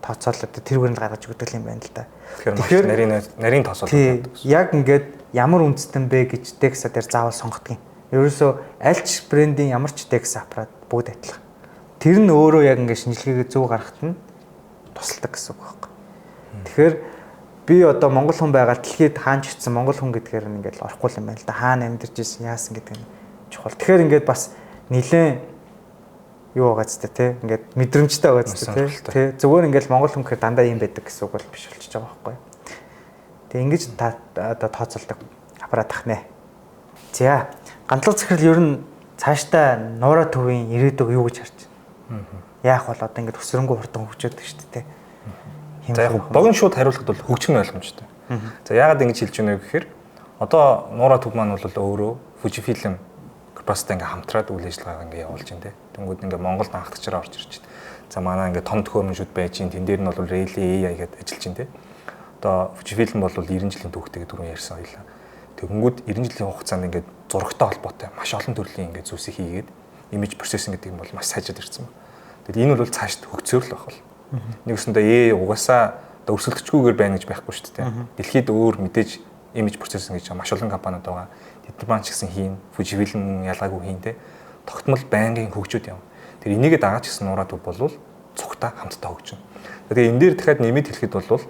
тооцоолоод тэр бүрэн гаргаж өгдөг юм байна л да. Тэгэхээр нарийн тооцоолол гэдэг. Яг ингээд ямар үндэстэн бэ гэж декса дээр заавал сонгодог юм. Ерөөсөө аль ч брендийн ямар ч декс аппарат бүгд адилхан. Тэр нь өөрөө яг ингээд шинжилгээгээ зөв гаргахад нь тусалдаг гэсэн үг байхгүй. Тэгэхээр би одоо монгол хүн байгаа дэлхийд хаанч очсон монгол хүн гэдгээр нь ингээд орохгүй юм байна л да. Хаана амьдарч ирсэн яасан гэдэг нь чухал. Тэгэхээр ингээд бас нилээн юу байгаа ч тий ингээд мэдрэмжтэй байгаа ч тий зүгээр ингээд монгол хүн гэхээр дандаа юм байдаг гэсэн үг бол биш болчихж байгаа байхгүй. Тэгээ ингэж та одоо тооцоолдог аппарат ахнаа. За гандлага захирал ер нь цаашдаа нуураа төвийн ирээдүг юу гэж харж байна? Яах бол одоо ингээд өсрөнгөө хурдан хөгжөөдөг шүү дээ тий. За яг богино шууд хариулахад бол хөгжим ойлгомжтой. За яагаад ингэж хэлж байна вэ гэхээр одоо нуураа төв маань бол өөрөө Fujifilm корпорацтай ингээ хамтраад үйл ажиллагааг ингээ явуулж байна те. Тэнгүүд ингээ Монголд анхдагчаараа орж ирж байна. За манай ингээ том төхөөрөмжүүд байж чинь тэн дээр нь бол Rayleigh AI гэдэг ажиллаж байна те. Одоо Fujifilm бол 90 жилийн түүхтэйг түрүүн ярьсан хоёлаа. Тэнгүүд 90 жилийн хугацаанд ингээ зурагтай холбоотой маш олон төрлийн ингээ зүйлсийг хийгээд image processing гэдэг юм бол маш сайжраад ирсэн ба. Тэгэд энэ бол цаашд хөгцөөр л байх бол. Нэгсэндээ угаасаа өрсөлдөхгүйгээр байна гэж байхгүй шүү дээ. Дэлхийд өөр мэдээж image processing гэж маш олон компаниуд байгаа. Тэд маань ч гэсэн хийн, Fujifilm ялгаагүй хийн те. Тогтмол байнгын хөгжүүд юм. Тэр энийгээ дагаад ч гэсэн нуураа төв болвол цугтаа хамтдаа хөгжинэ. Тэгээ энэ дээр дахиад нэмэт хэлэхэд бол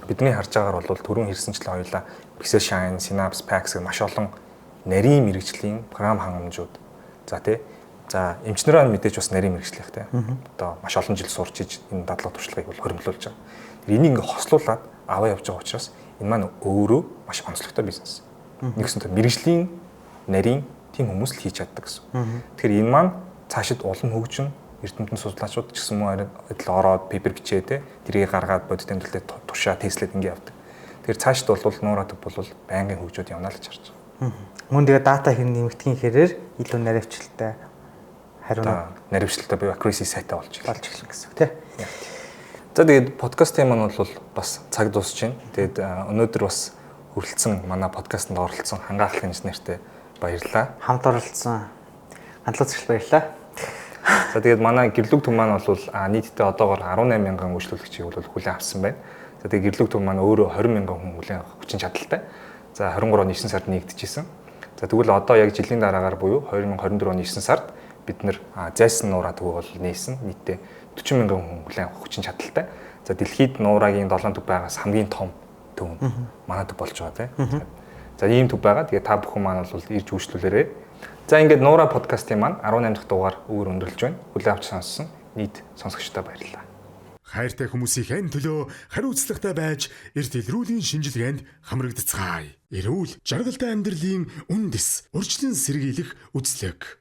бидний харж байгаагаар бол түрүүн хэлсэнчлэн хоёлаа Pixel Shine, Synapse, Pax гэх маш олон нарийн мэрэгжлийн програм хангамжууд. За тий. За эмчнэрээ мэдээж бас нарийн мэрэгчлэх те. Одоо маш олон жил сурч иж энэ дадлага туршлагыг бол хөрөмлүүлж байгаа. Тэр энийг ингээ хослуулад аваа явж байгаа учраас энэ маань өөрөө маш онцлогтой бизнес. Нэгсэн тэр мэрэгжлийн нарийн тийм хүмүүс л хийж чаддаг гэсэн. Тэгэхээр энэ маань цаашид улам хөгжин эрдэмтэн судлаачид ч гэсэн мөн адил ороод пейпер бичээ те. Тэрийг гаргаад бодит амьдралд тушаа тестлээд ингээ явдаг. Тэгэхээр цаашид бол нуураа төв бол байнгын хөгжүүд явна л гэж харж байгаа. Мөн тэгээ дата хэрэг нэмэгдэхийн хэрээр илүү наривчлалтай наривчлалтай буюу accuracy сайтай болж эхэлсэн гэсэн үг тий. За тэгээд подкастын маань бол бас цаг дуусч байна. Тэгээд өнөөдөр бас хүрэлцэн манай подкастт оролцсон хангаахлах инженертэй баярлалаа. Хамт оролцсон гандлага захирал баярлалаа. За тэгээд манай гэрлүг төв маань бол нийтдээ одоогоор 18 мянган үйлчлүүлэгчийг бол хүлээн авсан байна. За тэгээд гэрлүг төв маань өөрөө 20 мянган хүн хүлээн авах хүчин чадалтай. За 23 оны 9 сард нэгдэжсэн. За тэгвэл одоо яг жилийн дараагаар буюу 2024 оны 9 сард бид нэр зайсан нуураа төв бол нээсэн. Нийтдээ 40 мянган хүн хүлээн авах хүчин чадалтай. За дэлхийд нуураагийн 7 төв байгаас хамгийн том төв нь манай төв болж байгаа тийм. За ийм төв байгаа. Тэгээ та бүхэн маань бол ирж үйлчлүүлээрэй. За ингээд нуураа подкастын маань 18 дахь дугаар өөр өндөрлж байна. Хүлээн авч сонссон нийт сонсогчдод баярлалаа. Хайртай хүмүүсийн төлөө хариуцлагатай байж эрт илрүүлийн шинжилгээнд хамрагдцгаая. Эрүүл жаргалтай амьдралын үндэс урьдчилан сэргийлэх үзлэг.